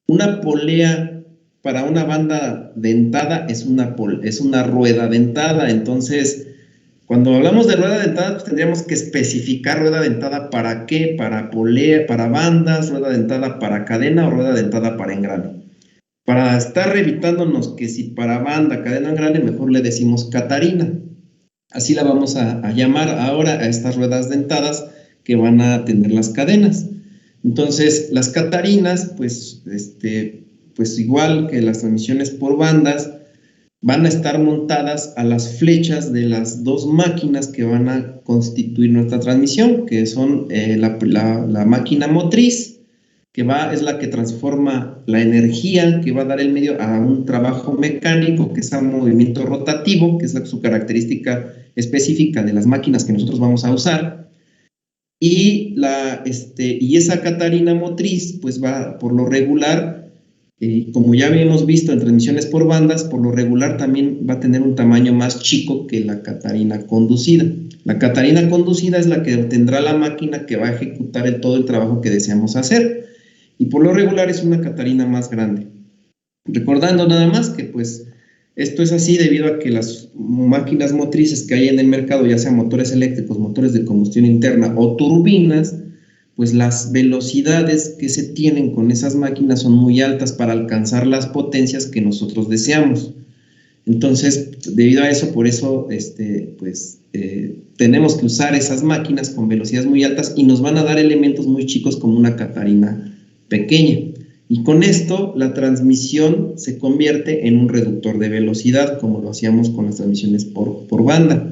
Speaker 2: una polea para una banda dentada es una rueda dentada. Entonces, cuando hablamos de rueda dentada, pues tendríamos que especificar rueda dentada para qué, para polea, para bandas, rueda dentada para cadena o rueda dentada para engrane. Para estar evitándonos que si para banda, cadena o engrane, mejor le decimos catarina. Así la vamos a llamar ahora a estas ruedas dentadas que van a tener las cadenas. Entonces, las catarinas, pues igual que las transmisiones por bandas, van a estar montadas a las flechas de las dos máquinas que van a constituir nuestra transmisión, que son la máquina motriz, que es la que transforma la energía que va a dar el medio a un trabajo mecánico, que es a movimiento rotativo, que es su característica específica de las máquinas que nosotros vamos a usar. Y esa catarina motriz, pues va por lo regular, como ya habíamos visto en transmisiones por bandas, por lo regular también va a tener un tamaño más chico que la catarina conducida. La catarina conducida es la que obtendrá la máquina que va a ejecutar todo el trabajo que deseamos hacer. Y por lo regular es una catarina más grande. Recordando nada más que pues esto es así debido a que las máquinas motrices que hay en el mercado, ya sean motores eléctricos, motores de combustión interna o turbinas, pues las velocidades que se tienen con esas máquinas son muy altas para alcanzar las potencias que nosotros deseamos. Entonces, debido a eso, por eso, tenemos que usar esas máquinas con velocidades muy altas y nos van a dar elementos muy chicos como una catarina pequeña. Y con esto, la transmisión se convierte en un reductor de velocidad, como lo hacíamos con las transmisiones por banda.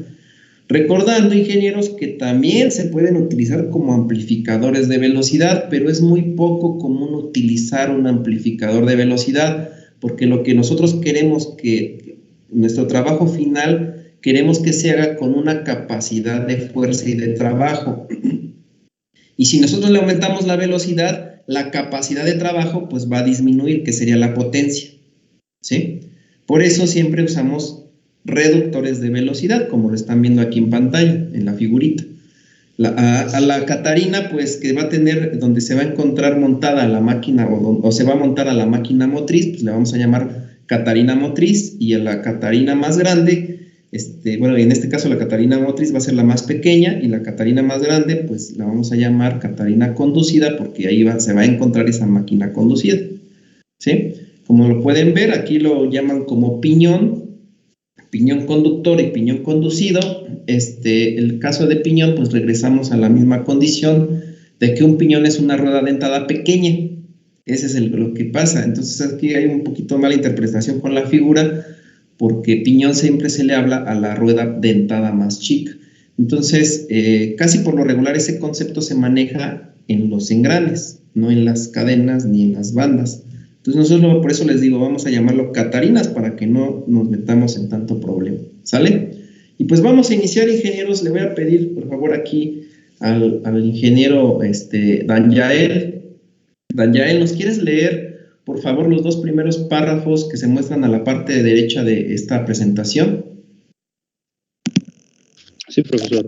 Speaker 2: Recordando, ingenieros, que también se pueden utilizar como amplificadores de velocidad, pero es muy poco común utilizar un amplificador de velocidad, porque lo que nosotros queremos que nuestro trabajo final, queremos que se haga con una capacidad de fuerza y de trabajo. Y si nosotros le aumentamos la velocidad, la capacidad de trabajo pues va a disminuir, que sería la potencia, ¿sí? Por eso siempre usamos reductores de velocidad, como lo están viendo aquí en pantalla, en la figurita. A la catarina, pues que va a tener, donde se va a encontrar montada la máquina, o se va a montar a la máquina motriz, pues le vamos a llamar catarina motriz, y a la catarina más grande, bueno, en este caso la catarina motriz va a ser la más pequeña, y la catarina más grande, pues la vamos a llamar catarina conducida, porque ahí se va a encontrar esa máquina conducida, ¿sí? Como lo pueden ver, aquí lo llaman como piñón conductor y piñón conducido. El caso de piñón, pues regresamos a la misma condición de que un piñón es una rueda dentada pequeña. Ese es lo que pasa. Entonces aquí hay un poquito mala interpretación con la figura, porque piñón siempre se le habla a la rueda dentada más chica. Entonces, casi por lo regular ese concepto se maneja en los engranes, no en las cadenas ni en las bandas. Entonces nosotros por eso les digo, vamos a llamarlo catarinas para que no nos metamos en tanto problema, ¿sale? Y pues vamos a iniciar, ingenieros. Le voy a pedir, por favor, aquí al ingeniero Dan Yael. Dan Yael, ¿nos quieres leer, por favor, los dos primeros párrafos que se muestran a la parte derecha de esta presentación?
Speaker 8: Sí, profesor.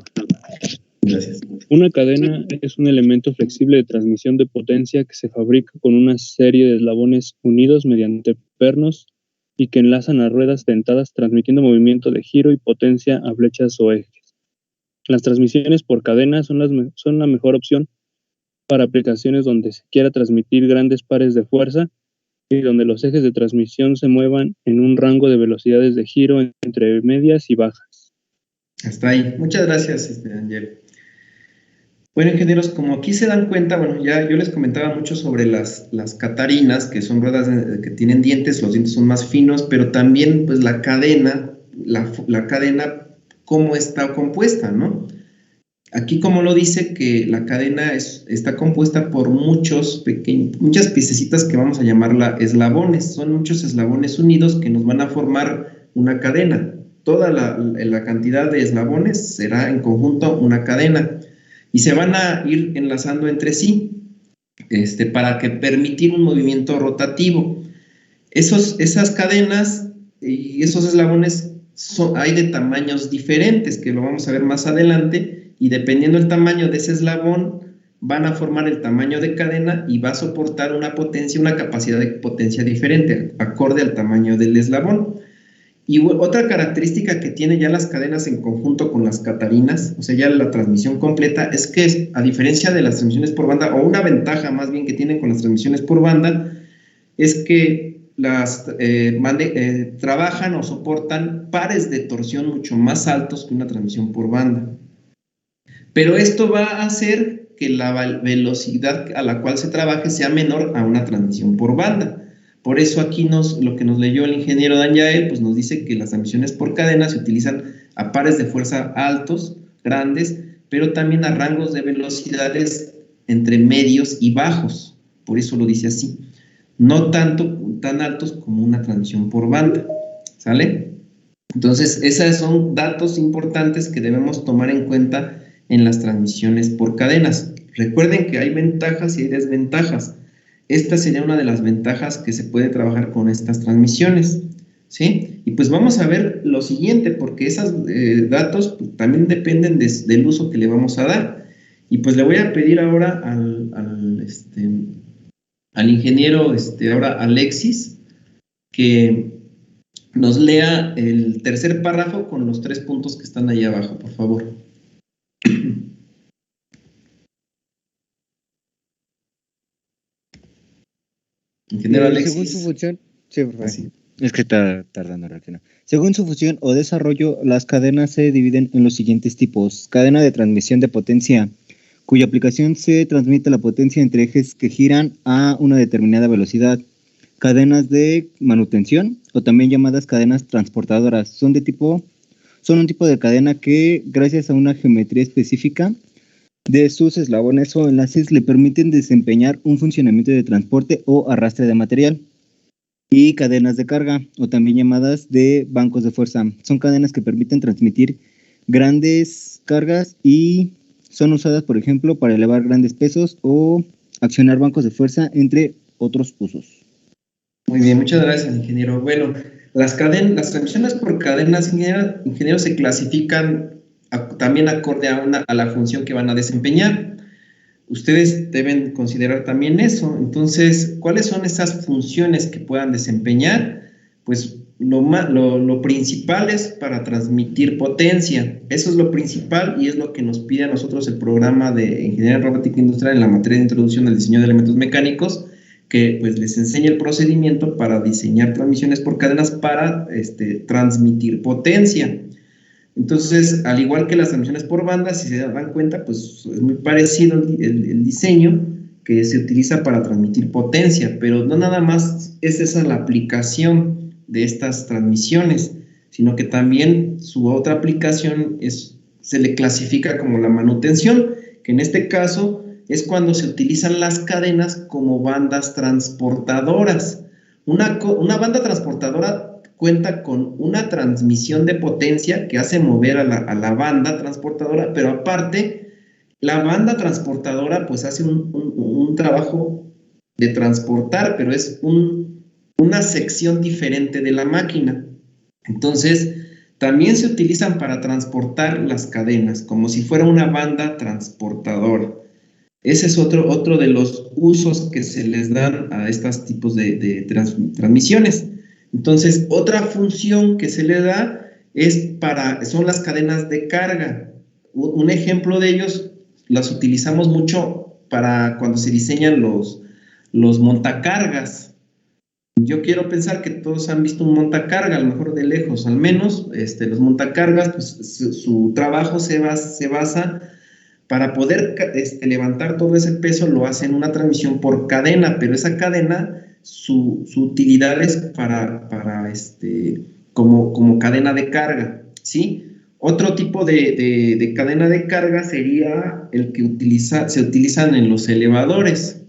Speaker 2: Gracias.
Speaker 8: Una cadena es un elemento flexible de transmisión de potencia que se fabrica con una serie de eslabones unidos mediante pernos y que enlazan a ruedas dentadas, transmitiendo movimiento de giro y potencia a flechas o ejes. Las transmisiones por cadena son la mejor opción para aplicaciones donde se quiera transmitir grandes pares de fuerza y donde los ejes de transmisión se muevan en un rango de velocidades de giro entre medias y bajas.
Speaker 2: Hasta ahí. Muchas gracias, Ángel. Bueno, ingenieros, como aquí se dan cuenta, bueno, ya yo les comentaba mucho sobre las catarinas, que son ruedas que tienen dientes, los dientes son más finos, pero también pues la cadena, la cadena, cómo está compuesta, ¿no? Aquí como lo dice, que la cadena está compuesta por muchas piececitas que vamos a llamarla eslabones. Son muchos eslabones unidos que nos van a formar una cadena. Toda la cantidad de eslabones será en conjunto una cadena. Y se van a ir enlazando entre sí para permitir un movimiento rotativo. Esas cadenas y esos eslabones hay de tamaños diferentes, que lo vamos a ver más adelante, y dependiendo del tamaño de ese eslabón, van a formar el tamaño de cadena y va a soportar una capacidad de potencia diferente, acorde al tamaño del eslabón. Y otra característica que tiene ya las cadenas en conjunto con las catarinas, o sea, ya la transmisión completa, es que a diferencia de las transmisiones por banda, o una ventaja más bien que tienen con las transmisiones por banda, es que trabajan o soportan pares de torsión mucho más altos que una transmisión por banda. Pero esto va a hacer que la velocidad a la cual se trabaje sea menor a una transmisión por banda. Por eso aquí lo que nos leyó el ingeniero Dan Yael, pues nos dice que las transmisiones por cadena se utilizan a pares de fuerza altos, grandes, pero también a rangos de velocidades entre medios y bajos. Por eso lo dice así. No tan altos como una transmisión por banda. ¿Sale? Entonces, esos son datos importantes que debemos tomar en cuenta en las transmisiones por cadenas. Recuerden que hay ventajas y hay desventajas. Esta sería una de las ventajas que se puede trabajar con estas transmisiones, ¿sí? Y pues vamos a ver lo siguiente, porque esos datos pues, también dependen del uso que le vamos a dar. Y pues le voy a pedir ahora al ingeniero, ahora Alexis, que nos lea el tercer párrafo con los 3 puntos que están ahí abajo, por favor. Ingeniero Alexis.
Speaker 9: Según su función, sí, por favor.
Speaker 2: Así.
Speaker 9: Es que está tardando en reaccionar. Según su función o desarrollo, las cadenas se dividen en los siguientes tipos. Cadena de transmisión de potencia, cuya aplicación se transmite la potencia entre ejes que giran a una determinada velocidad. Cadenas de manutención, o también llamadas cadenas transportadoras, son un tipo de cadena que, gracias a una geometría específica de sus eslabones o enlaces, le permiten desempeñar un funcionamiento de transporte o arrastre de material. Y cadenas de carga, o también llamadas de bancos de fuerza, son cadenas que permiten transmitir grandes cargas y son usadas, por ejemplo, para elevar grandes pesos o accionar bancos de fuerza, entre otros usos.
Speaker 2: Muy bien, muchas gracias, ingeniero. Bueno, las transmisiones por cadenas, ingeniero, se clasifican también acorde a la función que van a desempeñar. Ustedes deben considerar también eso. Entonces, ¿cuáles son esas funciones que puedan desempeñar? Pues lo principal es para transmitir potencia. Eso es lo principal y es lo que nos pide a nosotros el programa de Ingeniería Robótica Industrial en la materia de Introducción al Diseño de Elementos Mecánicos, que pues les enseña el procedimiento para diseñar transmisiones por cadenas para transmitir potencia. Entonces, al igual que las transmisiones por bandas, si se dan cuenta, pues es muy parecido el diseño que se utiliza para transmitir potencia, pero no nada más es esa la aplicación de estas transmisiones, sino que también su otra aplicación se le clasifica como la manutención, que en este caso es cuando se utilizan las cadenas como bandas transportadoras. Una banda transportadora cuenta con una transmisión de potencia que hace mover a la banda transportadora, pero aparte, la banda transportadora pues hace un trabajo de transportar, pero es una sección diferente de la máquina. Entonces, también se utilizan para transportar las cadenas, como si fuera una banda transportadora. Ese es otro de los usos que se les dan a estos tipos de transmisiones. Entonces, otra función que se le da son las cadenas de carga. Un ejemplo de ellos, las utilizamos mucho para cuando se diseñan los montacargas. Yo quiero pensar que todos han visto un montacarga, a lo mejor de lejos, al menos. Los montacargas, pues, su trabajo se basa para poder levantar todo ese peso, lo hacen una transmisión por cadena, pero esa cadena, su utilidad es como cadena de carga, ¿sí? Otro tipo de cadena de carga sería el que se utilizan en los elevadores,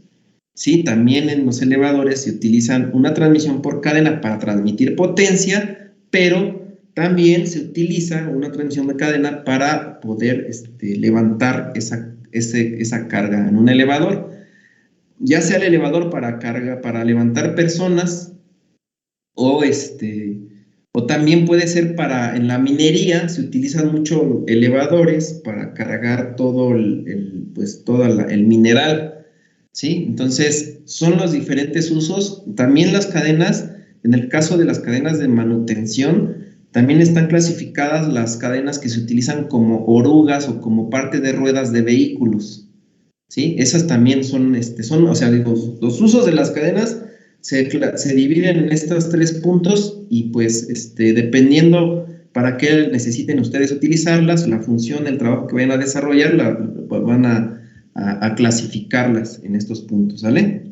Speaker 2: ¿sí? También en los elevadores se utilizan una transmisión por cadena para transmitir potencia, pero también se utiliza una transmisión de cadena para poder levantar esa carga en un elevador. Ya sea el elevador para levantar personas o también puede ser en la minería se utilizan mucho elevadores para cargar todo el mineral, ¿sí? Entonces son los diferentes usos. También las cadenas, en el caso de las cadenas de manutención, también están clasificadas las cadenas que se utilizan como orugas o como parte de ruedas de vehículos, ¿sí? Esas también son los usos de las cadenas se dividen en estos 3 puntos y pues dependiendo para qué necesiten ustedes utilizarlas, la función, el trabajo que vayan a desarrollar, van a clasificarlas en estos puntos, ¿vale?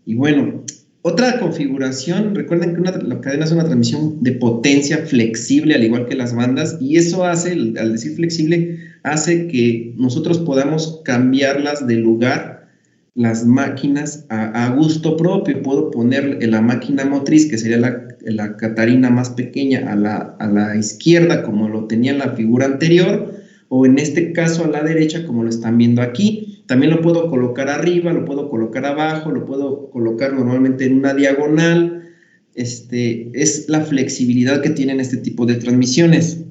Speaker 2: Y bueno, otra configuración, recuerden que la cadena es una transmisión de potencia flexible, al igual que las bandas, y eso hace, al decir flexible, hace que nosotros podamos cambiarlas de lugar, las máquinas, a gusto propio. Puedo poner la máquina motriz, que sería la Catarina más pequeña, a la izquierda, como lo tenía en la figura anterior, o en este caso a la derecha, como lo están viendo aquí. También lo puedo colocar arriba, lo puedo colocar abajo, lo puedo colocar normalmente en una diagonal. Es la flexibilidad que tienen este tipo de transmisiones.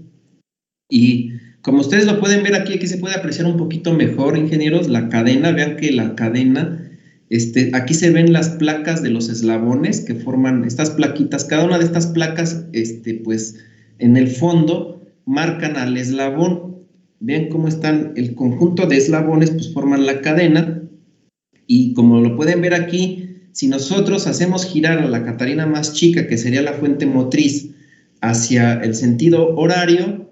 Speaker 2: Y como ustedes lo pueden ver aquí se puede apreciar un poquito mejor, ingenieros, la cadena. Vean que la cadena Aquí se ven las placas de los eslabones que forman estas plaquitas. Cada una de estas placas, pues en el fondo marcan al eslabón. Vean cómo están el conjunto de eslabones, pues forman la cadena. Y como lo pueden ver aquí, si nosotros hacemos girar a la catarina más chica, que sería la fuente motriz, hacia el sentido horario,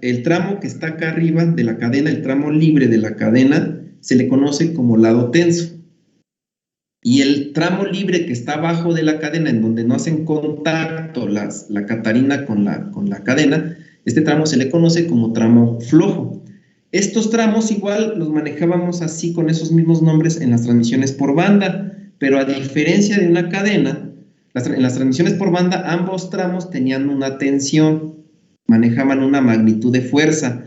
Speaker 2: el tramo que está acá arriba de la cadena, el tramo libre de la cadena, se le conoce como lado tenso. Y el tramo libre que está abajo de la cadena, en donde no hacen contacto la catarina con la cadena, este tramo se le conoce como tramo flojo. Estos tramos igual los manejábamos así con esos mismos nombres en las transmisiones por banda, pero a diferencia de una cadena, en las transmisiones por banda ambos tramos tenían una tensión, manejaban una magnitud de fuerza.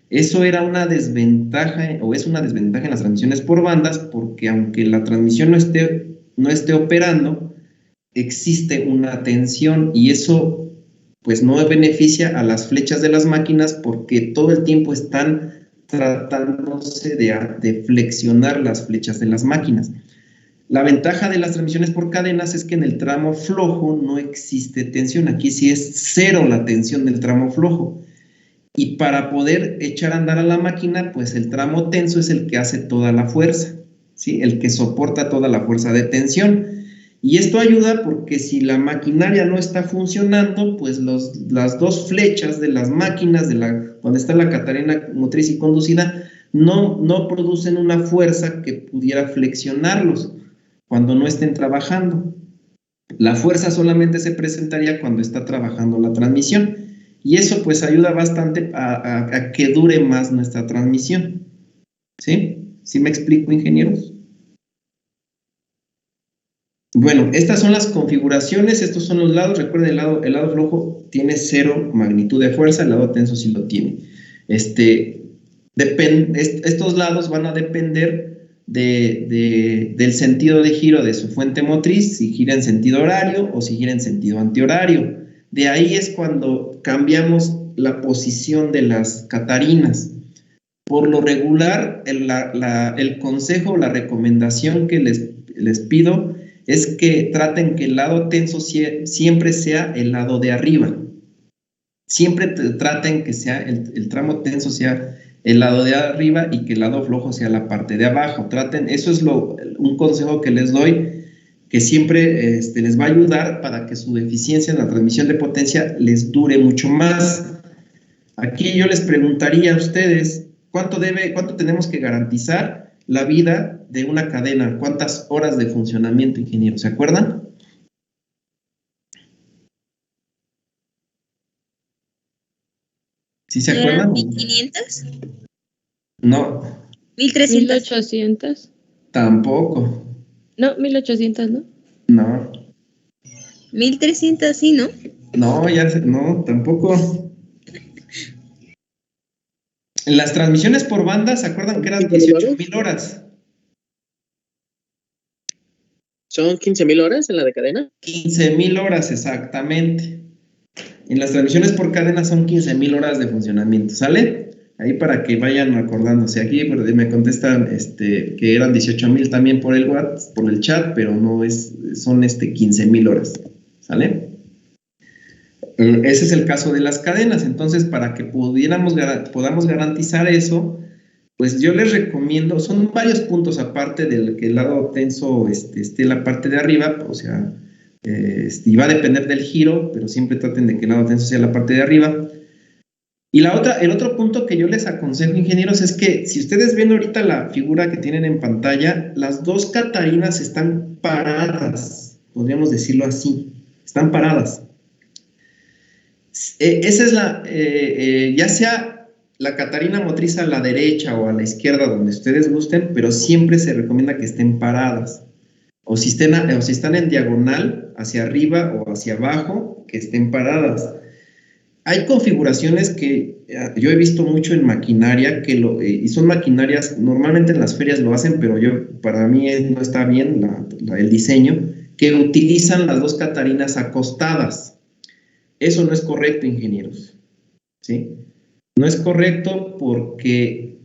Speaker 2: Eso era una desventaja, o es una desventaja en las transmisiones por bandas, porque aunque la transmisión no esté operando, existe una tensión, y eso pues no beneficia a las flechas de las máquinas, porque todo el tiempo están tratándose de flexionar las flechas de las máquinas. La ventaja de las transmisiones por cadenas es que en el tramo flojo no existe tensión. Aquí sí es cero la tensión del tramo flojo. Y para poder echar a andar a la máquina, pues el tramo tenso es el que hace toda la fuerza, ¿sí? El que soporta toda la fuerza de tensión. Y esto ayuda porque si la maquinaria no está funcionando, pues las dos flechas de las máquinas, donde está la catarina motriz y conducida, no producen una fuerza que pudiera flexionarlos cuando no estén trabajando. La fuerza solamente se presentaría cuando está trabajando la transmisión. Y eso pues ayuda bastante a que dure más nuestra transmisión. ¿Sí? ¿Sí me explico, ingenieros? Bueno, estas son las configuraciones, estos son los lados. Recuerden, el lado flojo tiene cero magnitud de fuerza, el lado tenso sí lo tiene. Estos lados van a depender del sentido de giro de su fuente motriz, si gira en sentido horario o si gira en sentido antihorario. De ahí es cuando cambiamos la posición de las catarinas. Por lo regular, el consejo, la recomendación que les pido es que traten que el lado tenso siempre sea el lado de arriba. Siempre traten que sea el tramo tenso sea el lado de arriba y que el lado flojo sea la parte de abajo. Eso es un consejo que les doy, que siempre les va a ayudar para que su eficiencia en la transmisión de potencia les dure mucho más. Aquí yo les preguntaría a ustedes, ¿cuánto tenemos que garantizar la vida de una cadena? ¿Cuántas horas de funcionamiento, ingeniero? ¿Se acuerdan? ¿Sí se acuerdan?
Speaker 7: ¿1500?
Speaker 2: No.
Speaker 7: 1300.
Speaker 5: 1800.
Speaker 2: Tampoco.
Speaker 5: No, 1800, ¿no?
Speaker 2: No.
Speaker 7: 1300, sí, ¿no?
Speaker 2: No, tampoco. En las transmisiones por banda, ¿se acuerdan que eran 18,000 horas?
Speaker 6: ¿Son 15,000 horas en la de cadena?
Speaker 2: 15,000 horas, exactamente. En las transmisiones por cadena son 15,000 horas de funcionamiento, ¿sale? Ahí para que vayan acordándose. Aquí me contestan que eran 18,000 también por el WhatsApp, por el chat, pero no son 15,000 horas, ¿sale? Ese es el caso de las cadenas. Entonces, para que podamos garantizar eso, pues yo les recomiendo, son varios puntos aparte del que el lado tenso esté en la parte de arriba, o sea, y va a depender del giro, pero siempre traten de que el lado tenso sea la parte de arriba. Y el otro punto que yo les aconsejo, ingenieros, es que si ustedes ven ahorita la figura que tienen en pantalla, las dos catarinas están paradas, podríamos decirlo así, están paradas. Esa es ya sea la catarina motriz a la derecha o a la izquierda, donde ustedes gusten, pero siempre se recomienda que estén paradas. O si están en diagonal, hacia arriba o hacia abajo, que estén paradas. Hay configuraciones que yo he visto mucho en maquinaria, y son maquinarias, normalmente en las ferias lo hacen, pero para mí no está bien el diseño, que utilizan las dos catarinas acostadas. Eso no es correcto, ingenieros, ¿sí? No es correcto porque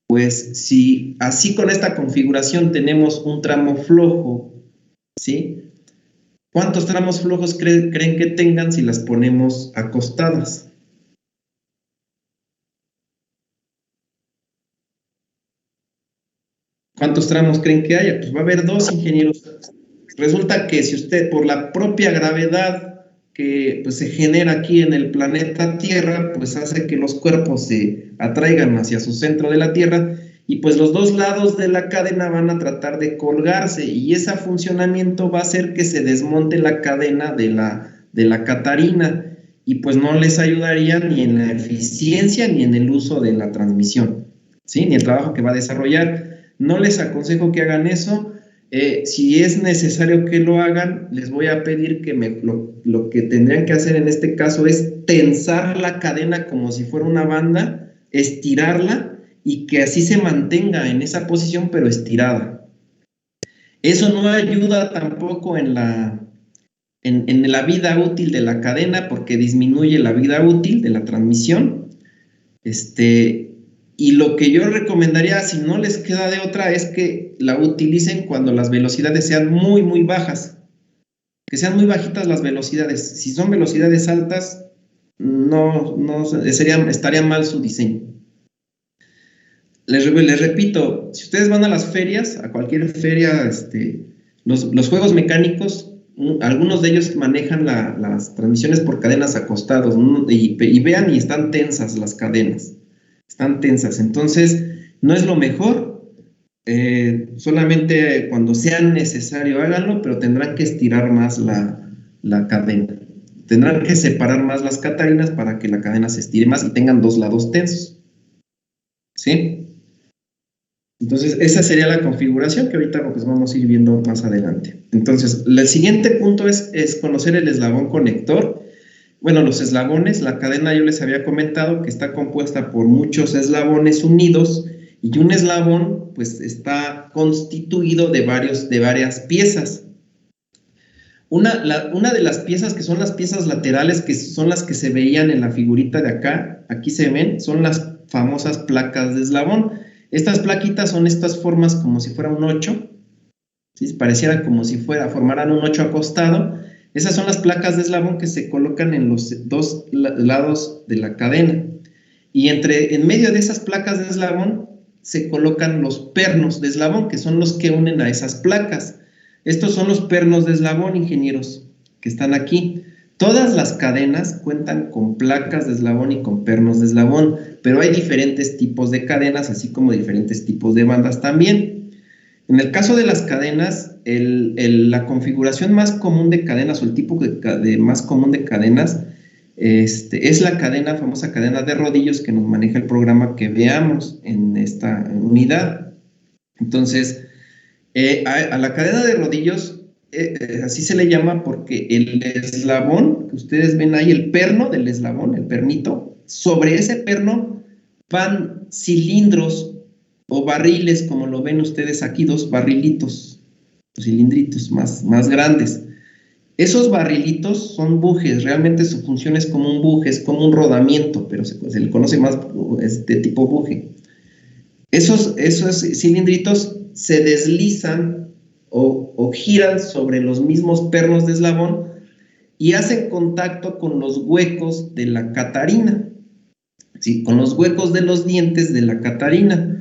Speaker 2: pues si así con esta configuración tenemos un tramo flojo, ¿sí? ¿Cuántos tramos flojos creen que tengan si las ponemos acostadas? ¿Cuántos tramos creen que haya? Pues va a haber 2, ingenieros. Resulta que si usted, por la propia gravedad que pues, se genera aquí en el planeta Tierra, pues hace que los cuerpos se atraigan hacia su centro de la Tierra, y pues los 2 lados de la cadena van a tratar de colgarse, y ese funcionamiento va a hacer que se desmonte la cadena de la catarina, y pues no les ayudaría ni en la eficiencia ni en el uso de la transmisión, ¿sí? Ni el trabajo que va a desarrollar. No les aconsejo que hagan eso. Si es necesario que lo hagan, les voy a pedir que lo que tendrían que hacer en este caso es tensar la cadena como si fuera una banda, estirarla y que así se mantenga en esa posición pero estirada. Eso no ayuda tampoco en la vida útil de la cadena porque disminuye la vida útil de la transmisión. Y lo que yo recomendaría, si no les queda de otra, es que la utilicen cuando las velocidades sean muy, muy bajas. Que sean muy bajitas las velocidades. Si son velocidades altas, estaría mal su diseño. Les repito, si ustedes van a las ferias, a cualquier feria, los juegos mecánicos, algunos de ellos manejan las transmisiones por cadenas acostados, ¿no? y vean, y están tensas las cadenas. Están tensas, entonces no es lo mejor, solamente cuando sea necesario háganlo, pero tendrán que estirar más la cadena, tendrán que separar más las catarinas para que la cadena se estire más y tengan 2 lados tensos, ¿sí? Entonces esa sería la configuración que ahorita pues vamos a ir viendo más adelante. Entonces el siguiente punto es conocer el eslabón conector. Bueno, los eslabones, la cadena yo les había comentado que está compuesta por muchos eslabones unidos, y un eslabón pues está constituido de varias piezas. Una de las piezas que son las piezas laterales, que son las que se veían en la figurita de acá, aquí se ven, son las famosas placas de eslabón. Estas plaquitas son estas formas como si fuera un 8, ¿sí? Pareciera como si formaran un 8 acostado. Esas son las placas de eslabón que se colocan en los 2 lados de la cadena. Y en medio de esas placas de eslabón se colocan los pernos de eslabón, que son los que unen a esas placas. Estos son los pernos de eslabón, ingenieros, que están aquí. Todas las cadenas cuentan con placas de eslabón y con pernos de eslabón, pero hay diferentes tipos de cadenas, así como diferentes tipos de bandas también. En el caso de las cadenas, la configuración más común de cadenas, o el tipo más común de cadenas, es la famosa cadena de rodillos que nos maneja el programa que veamos en esta unidad. Entonces, a la cadena de rodillos, así se le llama porque el eslabón que ustedes ven ahí, el perno del eslabón, el pernito, sobre ese perno van cilindros o barriles, como lo ven ustedes aquí, 2 barrilitos, cilindritos más grandes. Esos barrilitos son bujes, realmente su función es como un buje, es como un rodamiento, pero se le conoce más de tipo buje. Esos cilindritos se deslizan o giran sobre los mismos pernos de eslabón y hacen contacto con los huecos de la catarina, ¿sí? Con los huecos de los dientes de la catarina.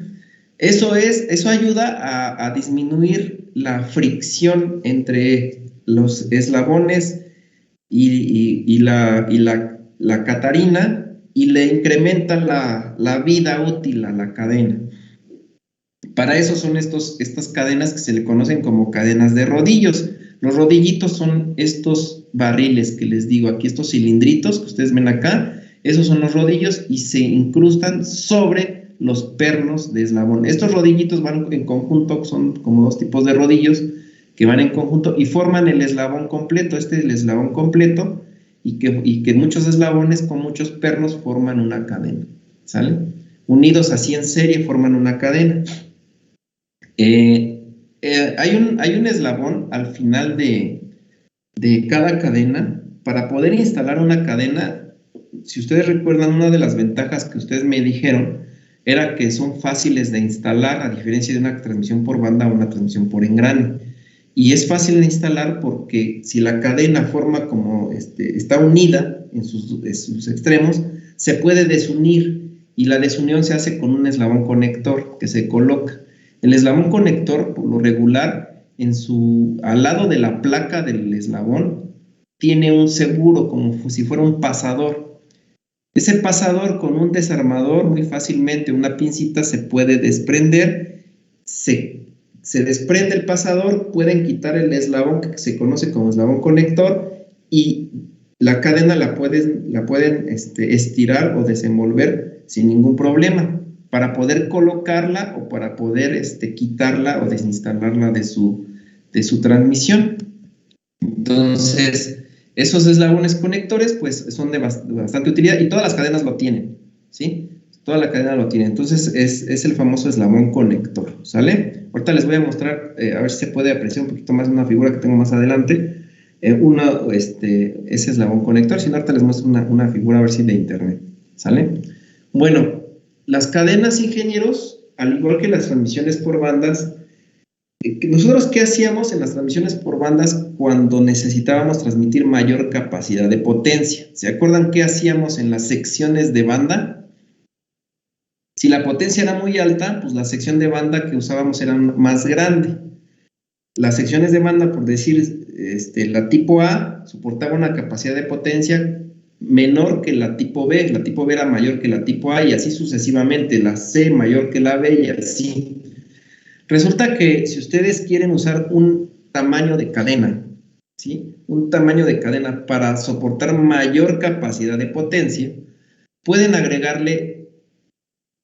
Speaker 2: Eso ayuda a disminuir la fricción entre los eslabones y la catarina, y le incrementa la vida útil a la cadena. Para eso son estas cadenas que se le conocen como cadenas de rodillos. Los rodillitos son estos barriles que les digo aquí, estos cilindritos que ustedes ven acá, esos son los rodillos y se incrustan sobre los pernos de eslabón. Estos rodillitos van en conjunto, son como 2 tipos de rodillos que van en conjunto y forman el eslabón completo. Este es el eslabón completo, y que muchos eslabones con muchos pernos forman una cadena, ¿sale? Unidos así en serie forman una cadena. Hay un eslabón al final de cada cadena. Para poder instalar una cadena, si ustedes recuerdan, una de las ventajas que ustedes me dijeron era que son fáciles de instalar, a diferencia de una transmisión por banda o una transmisión por engrane. Y es fácil de instalar porque si la cadena forma como está unida en sus extremos, se puede desunir, y la desunión se hace con un eslabón conector que se coloca. El eslabón conector, por lo regular, al lado de la placa del eslabón, tiene un seguro, como si fuera un pasador. Ese pasador, con un desarmador, muy fácilmente, una pincita, se puede desprender. Se desprende el pasador, pueden quitar el eslabón que se conoce como eslabón conector, y la cadena la pueden estirar o desenvolver sin ningún problema, para poder colocarla o para poder quitarla o desinstalarla de su transmisión. Entonces, esos eslabones conectores pues son de bastante utilidad, y todas las cadenas lo tienen, ¿sí? Toda la cadena lo tiene. Entonces es el famoso eslabón conector, ¿sale? Ahorita les voy a mostrar, a ver si se puede apreciar un poquito más una figura que tengo más adelante, ese eslabón conector. Si no, ahorita les muestro una figura, a ver si de internet, ¿sale? Bueno, las cadenas, ingenieros, al igual que las transmisiones por bandas, nosotros, ¿qué hacíamos en las transmisiones por bandas cuando necesitábamos transmitir mayor capacidad de potencia? ¿Se acuerdan qué hacíamos en las secciones de banda? Si la potencia era muy alta, pues la sección de banda que usábamos era más grande. Las secciones de banda, por decir, la tipo A soportaba una capacidad de potencia menor que la tipo B. La tipo B era mayor que la tipo A, y así sucesivamente. La C mayor que la B, y así. Resulta que si ustedes quieren usar un tamaño de cadena, ¿sí? Un tamaño de cadena para soportar mayor capacidad de potencia, pueden agregarle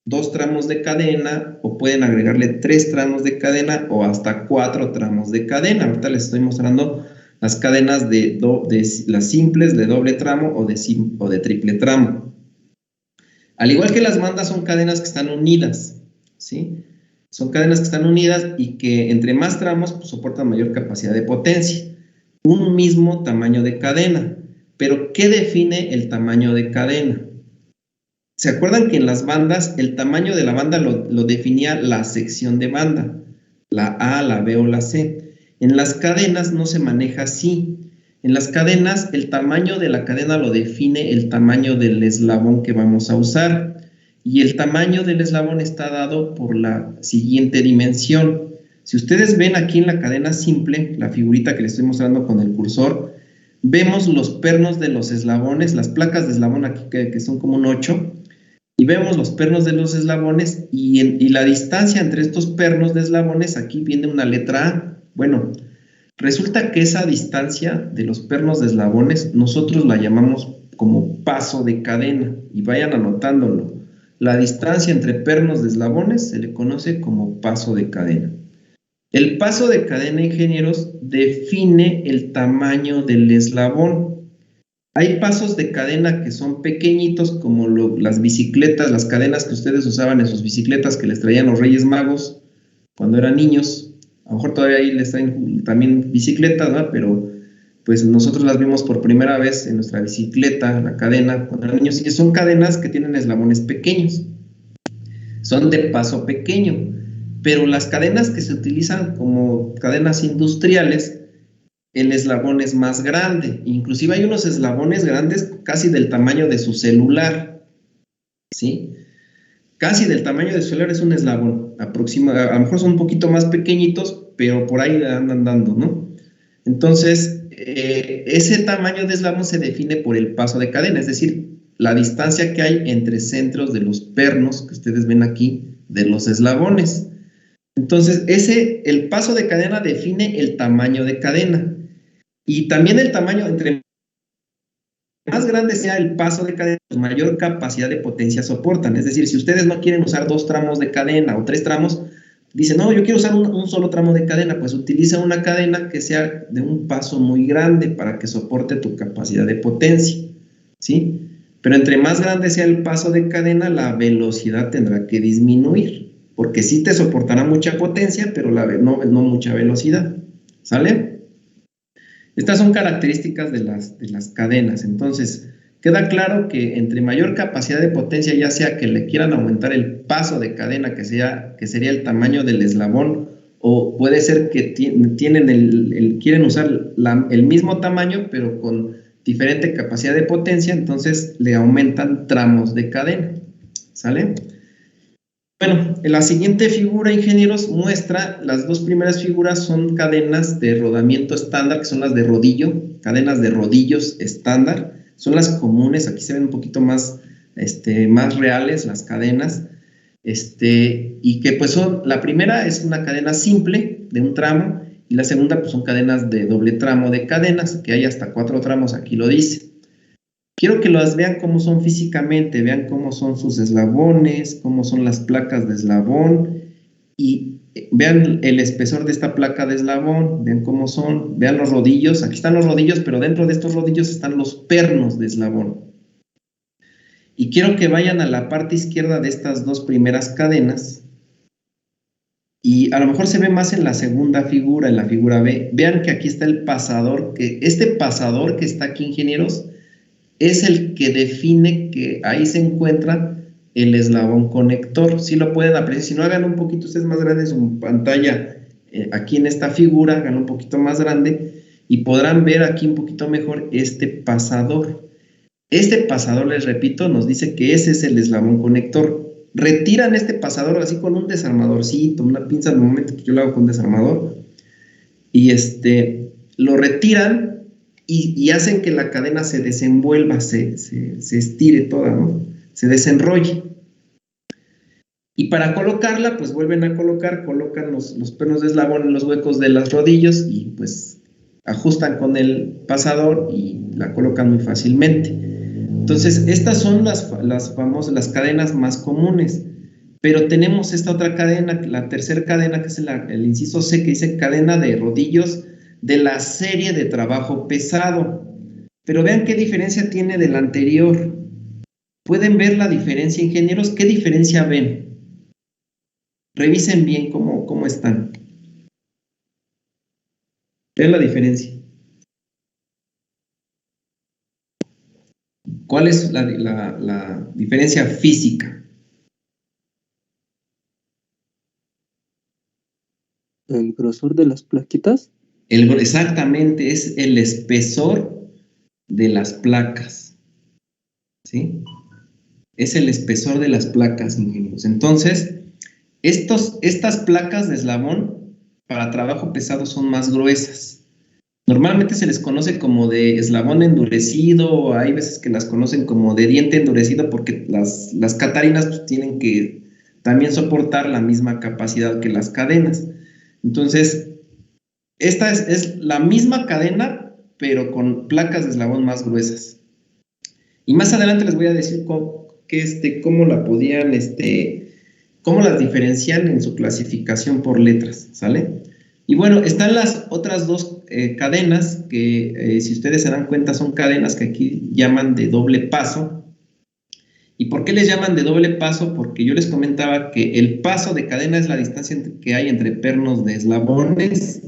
Speaker 2: 2 tramos de cadena, o pueden agregarle 3 tramos de cadena, o hasta 4 tramos de cadena. Ahorita les estoy mostrando las cadenas de las simples de doble tramo o de triple tramo. Al igual que las bandas, son cadenas que están unidas, ¿sí? Son cadenas que están unidas y que entre más tramos pues, soportan mayor capacidad de potencia. Un mismo tamaño de cadena. Pero, ¿qué define el tamaño de cadena? ¿Se acuerdan que en las bandas el tamaño de la banda lo definía la sección de banda? La A, la B o la C. En las cadenas no se maneja así. En las cadenas el tamaño de la cadena lo define el tamaño del eslabón que vamos a usar. Y el tamaño del eslabón está dado por la siguiente dimensión. Si ustedes ven aquí en la cadena simple, la figurita que les estoy mostrando con el cursor, vemos los pernos de los eslabones, las placas de eslabón aquí que son como un 8, y vemos los pernos de los eslabones, y la distancia entre estos pernos de eslabones, aquí viene una letra A. Bueno, resulta que esa distancia de los pernos de eslabones nosotros la llamamos como paso de cadena, y vayan anotándolo. La distancia entre pernos de eslabones se le conoce como paso de cadena. El paso de cadena, ingenieros, define el tamaño del eslabón. Hay pasos de cadena que son pequeñitos, como las bicicletas, las cadenas que ustedes usaban en sus bicicletas que les traían los Reyes Magos cuando eran niños. A lo mejor todavía ahí les traen también bicicletas, ¿no? Pero pues nosotros las vimos por primera vez en nuestra bicicleta, la cadena, cuando eran niños, y son cadenas que tienen eslabones pequeños, son de paso pequeño, pero las cadenas que se utilizan como cadenas industriales, el eslabón es más grande, inclusive hay unos eslabones grandes casi del tamaño de su celular, ¿sí? Casi del tamaño de su celular es un eslabón, a lo mejor son un poquito más pequeñitos, pero por ahí andan dando, ¿no? Entonces, ese tamaño de eslabón se define por el paso de cadena, es decir, la distancia que hay entre centros de los pernos que ustedes ven aquí de los eslabones. Entonces, el paso de cadena define el tamaño de cadena, y también el tamaño, entre más grande sea el paso de cadena, mayor capacidad de potencia soportan. Es decir, si ustedes no quieren usar 2 tramos de cadena o 3 tramos, dicen, no, yo quiero usar un solo tramo de cadena, pues utiliza una cadena que sea de un paso muy grande para que soporte tu capacidad de potencia, ¿sí? Pero entre más grande sea el paso de cadena, la velocidad tendrá que disminuir, porque sí te soportará mucha potencia, pero no mucha velocidad, ¿sale? Estas son características de las cadenas. Entonces, queda claro que entre mayor capacidad de potencia, ya sea que le quieran aumentar el paso de cadena, que sería el tamaño del eslabón, o puede ser que quieren usar el mismo tamaño, pero con diferente capacidad de potencia, entonces le aumentan tramos de cadena, ¿sale? Bueno, en la siguiente figura, ingenieros, muestra, las dos primeras figuras son cadenas de rodamiento estándar, que son las de rodillo, cadenas de rodillos estándar, son las comunes, aquí se ven un poquito más reales las cadenas, y que pues la primera es una cadena simple de un tramo, y la segunda pues son cadenas de doble tramo de cadenas, que hay hasta 4 tramos, aquí lo dice. Quiero que las vean cómo son físicamente, vean cómo son sus eslabones, cómo son las placas de eslabón, y vean el espesor de esta placa de eslabón, vean cómo son, vean los rodillos, aquí están los rodillos, pero dentro de estos rodillos están los pernos de eslabón. Y quiero que vayan a la parte izquierda de estas dos primeras cadenas, y a lo mejor se ve más en la segunda figura, en la figura B. Vean que aquí está el pasador, que este pasador que está aquí, ingenieros, es el que define que ahí se encuentra el eslabón conector. Si lo pueden apreciar, si no, hagan un poquito ustedes más grande su pantalla, aquí en esta figura, hagan un poquito más grande, y podrán ver aquí un poquito mejor este pasador. Este pasador, les repito, nos dice que ese es el eslabón conector. Retiran este pasador así con un desarmadorcito, una pinza, al momento que yo lo hago con desarmador, y lo retiran y hacen que la cadena se desenvuelva, se estire toda, ¿no? Se desenrolle. Y para colocarla, pues vuelven a colocan los pernos de eslabón en los huecos de los rodillos y pues ajustan con el pasador y la colocan muy fácilmente. Entonces, estas son las famosas, las cadenas más comunes, pero tenemos esta otra cadena, la tercera cadena, que es el inciso C, que dice cadena de rodillos de la serie de trabajo pesado. Pero vean qué diferencia tiene del anterior. ¿Pueden ver la diferencia, ingenieros? ¿Qué diferencia ven? Revisen bien cómo están. Vean la diferencia. ¿Cuál es la diferencia física?
Speaker 6: ¿El grosor de las plaquitas?
Speaker 2: Exactamente, es el espesor de las placas, ¿sí? Es el espesor de las placas, ingenieros. Entonces, estas placas de eslabón para trabajo pesado son más gruesas. Normalmente se les conoce como de eslabón endurecido, o hay veces que las conocen como de diente endurecido, porque las catarinas pues, tienen que también soportar la misma capacidad que las cadenas. Entonces, esta es la misma cadena, pero con placas de eslabón más gruesas. Y más adelante les voy a decir cómo la podían, cómo las diferencian en su clasificación por letras, ¿sale? Y bueno, están las otras dos cadenas que, si ustedes se dan cuenta, son cadenas que aquí llaman de doble paso. ¿Y por qué les llaman de doble paso? Porque yo les comentaba que el paso de cadena es la distancia que hay entre pernos de eslabones.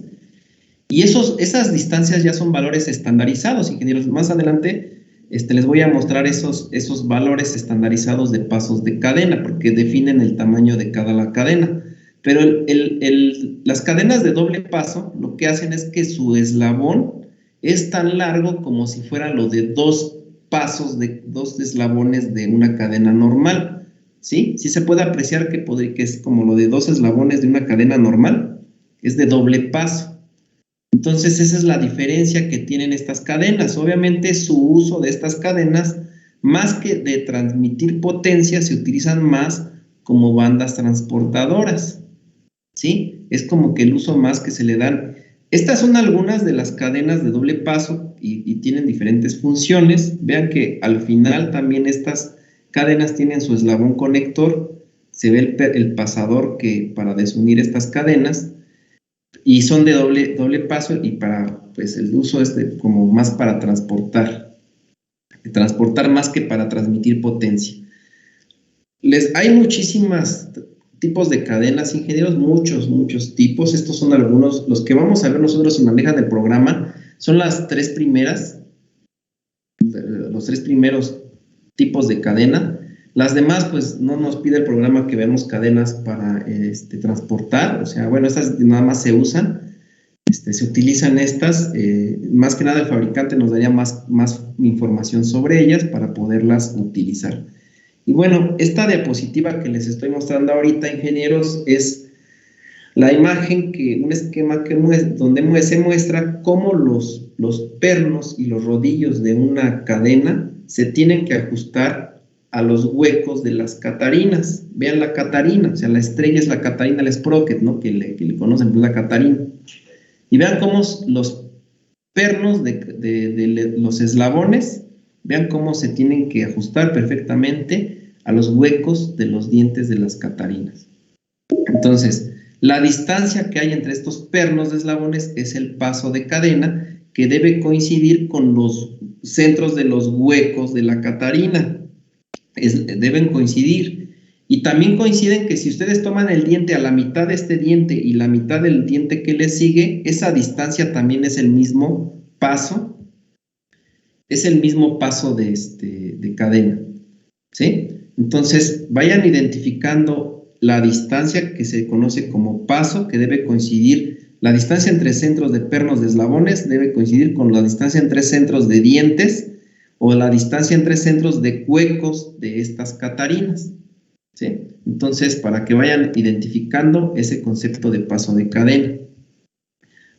Speaker 2: Y esas distancias ya son valores estandarizados, ingenieros. Más adelante les voy a mostrar esos valores estandarizados de pasos de cadena, porque definen el tamaño de cada cadena. Pero las cadenas de doble paso lo que hacen es que su eslabón es tan largo como si fuera lo de dos pasos, de dos eslabones de una cadena normal. ¿Sí? Sí se puede apreciar que es como lo de dos eslabones de una cadena normal, es de doble paso. Entonces, esa es la diferencia que tienen estas cadenas. Obviamente, su uso de estas cadenas, más que de transmitir potencia, se utilizan más como bandas transportadoras, ¿sí? Es como que el uso más que se le dan. Estas son algunas de las cadenas de doble paso y tienen diferentes funciones. Vean que al final también estas cadenas tienen su eslabón conector. Se ve el pasador para desunir estas cadenas. Y son de doble paso y para, pues el uso es como más para transportar más que para transmitir potencia. Hay muchísimos tipos de cadenas, ingenieros, muchos tipos. Estos son algunos, los que vamos a ver nosotros si manejan el programa, son las tres primeras, los 3 primeros tipos de cadena. Las demás, pues no nos pide el programa que veamos cadenas para transportar, o sea, bueno, estas nada más se usan, se utilizan estas, más que nada el fabricante nos daría más información sobre ellas para poderlas utilizar. Y bueno, esta diapositiva que les estoy mostrando ahorita, ingenieros, es la imagen, un esquema donde se muestra cómo los pernos y los rodillos de una cadena se tienen que ajustar a los huecos de las catarinas. Vean la catarina, o sea, la estrella es la catarina, el sprocket, ¿no? Que le conocen, pues la catarina. Y vean cómo los pernos de los eslabones, vean cómo se tienen que ajustar perfectamente a los huecos de los dientes de las catarinas. Entonces, la distancia que hay entre estos pernos de eslabones es el paso de cadena, que debe coincidir con los centros de los huecos de la catarina. Deben coincidir. Y también coinciden que si ustedes toman el diente a la mitad de este diente y la mitad del diente que le sigue, esa distancia también es el mismo paso. Es el mismo paso de cadena. ¿Sí? Entonces, vayan identificando la distancia que se conoce como paso, que debe coincidir. La distancia entre centros de pernos de eslabones debe coincidir con la distancia entre centros de dientes o la distancia entre centros de huecos de estas catarinas. ¿Sí? Entonces, para que vayan identificando ese concepto de paso de cadena.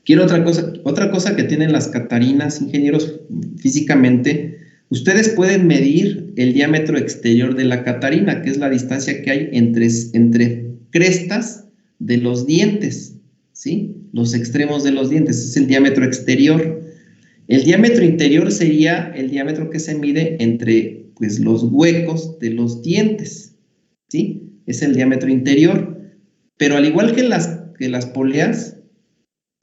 Speaker 2: Quiero otra cosa que tienen las catarinas, ingenieros, físicamente. Ustedes pueden medir el diámetro exterior de la catarina, que es la distancia que hay entre crestas de los dientes, ¿sí? Los extremos de los dientes, es el diámetro exterior. El diámetro interior sería el diámetro que se mide entre, pues, los huecos de los dientes, ¿sí? Es el diámetro interior. Pero al igual que las poleas,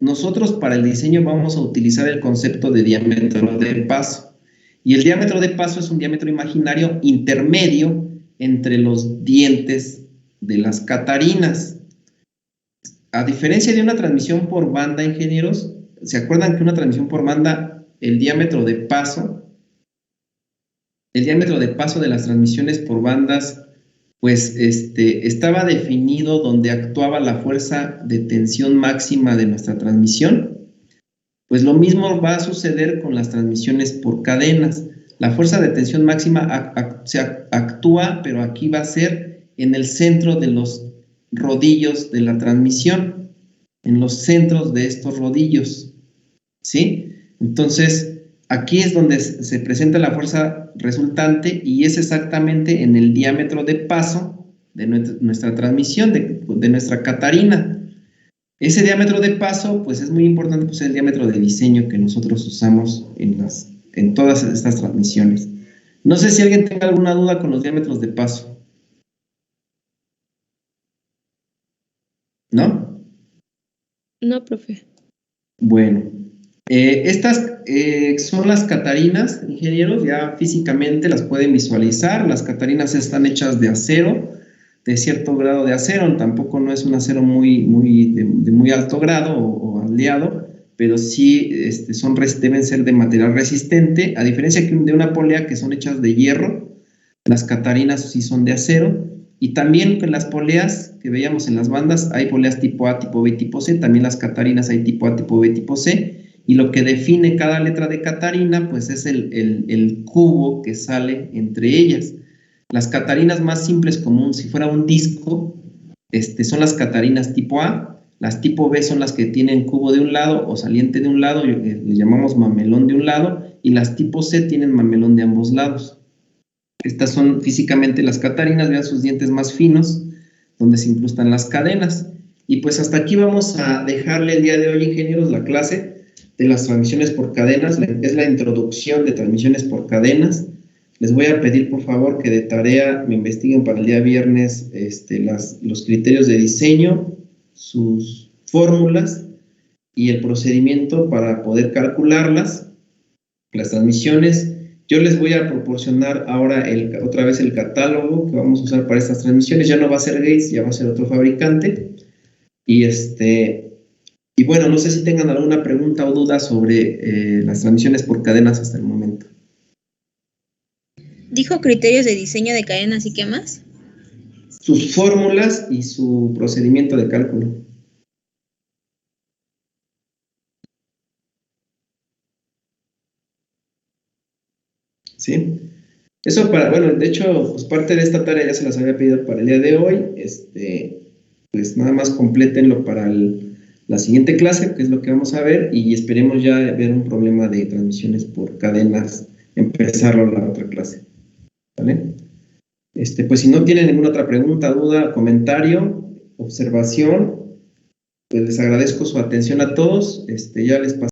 Speaker 2: nosotros para el diseño vamos a utilizar el concepto de diámetro de paso. Y el diámetro de paso es un diámetro imaginario intermedio entre los dientes de las catarinas. A diferencia de una transmisión por banda, ingenieros, ¿se acuerdan que una transmisión por banda, el diámetro de paso de las transmisiones por bandas, pues estaba definido donde actuaba la fuerza de tensión máxima de nuestra transmisión? Pues lo mismo va a suceder con las transmisiones por cadenas. La fuerza de tensión máxima se actúa, pero aquí va a ser en el centro de los rodillos de la transmisión, en los centros de estos rodillos, ¿sí? Entonces, aquí es donde se presenta la fuerza resultante y es exactamente en el diámetro de paso de nuestra transmisión, de nuestra catarina. Ese diámetro de paso, pues es muy importante, pues es el diámetro de diseño que nosotros usamos en todas estas transmisiones. No sé si alguien tenga alguna duda con los diámetros de paso. ¿No?
Speaker 5: No, profe.
Speaker 2: Bueno, estas son las catarinas, ingenieros, ya físicamente las pueden visualizar. Las catarinas están hechas de acero, de cierto grado de acero, tampoco no es un acero de muy alto grado o aleado, pero sí deben ser de material resistente, a diferencia de una polea que son hechas de hierro. Las catarinas sí son de acero, y también con las poleas que veíamos en las bandas, hay poleas tipo A, tipo B y tipo C, también las catarinas hay tipo A, tipo B, tipo C, y lo que define cada letra de catarina, pues es el cubo que sale entre ellas. Las catarinas más simples, como si fuera un disco, son las catarinas tipo A. Las tipo B son las que tienen cubo de un lado o saliente de un lado, le llamamos mamelón de un lado, y las tipo C tienen mamelón de ambos lados. Estas son físicamente las catarinas, vean sus dientes más finos, donde se incrustan las cadenas. Y pues hasta aquí vamos a dejarle el día de hoy, ingenieros, la clase de las transmisiones por cadenas. Es la introducción de transmisiones por cadenas. Les voy a pedir, por favor, que de tarea me investiguen para el día viernes los criterios de diseño, sus fórmulas y el procedimiento para poder calcularlas, las transmisiones. Yo les voy a proporcionar ahora otra vez el catálogo que vamos a usar para estas transmisiones. Ya no va a ser Gates, ya va a ser otro fabricante. Y bueno, no sé si tengan alguna pregunta o duda sobre las transmisiones por cadenas hasta el momento.
Speaker 7: Dijo criterios de diseño de cadenas y qué más.
Speaker 2: Sus fórmulas y su procedimiento de cálculo. ¿Sí? Eso bueno, de hecho, pues parte de esta tarea ya se las había pedido para el día de hoy. Pues nada más complétenlo para la siguiente clase, que es lo que vamos a ver, y esperemos ya ver un problema de transmisiones por cadenas, empezarlo la otra clase. ¿Vale? Pues si no tienen ninguna otra pregunta, duda, comentario, observación, pues les agradezco su atención a todos. Ya les pasé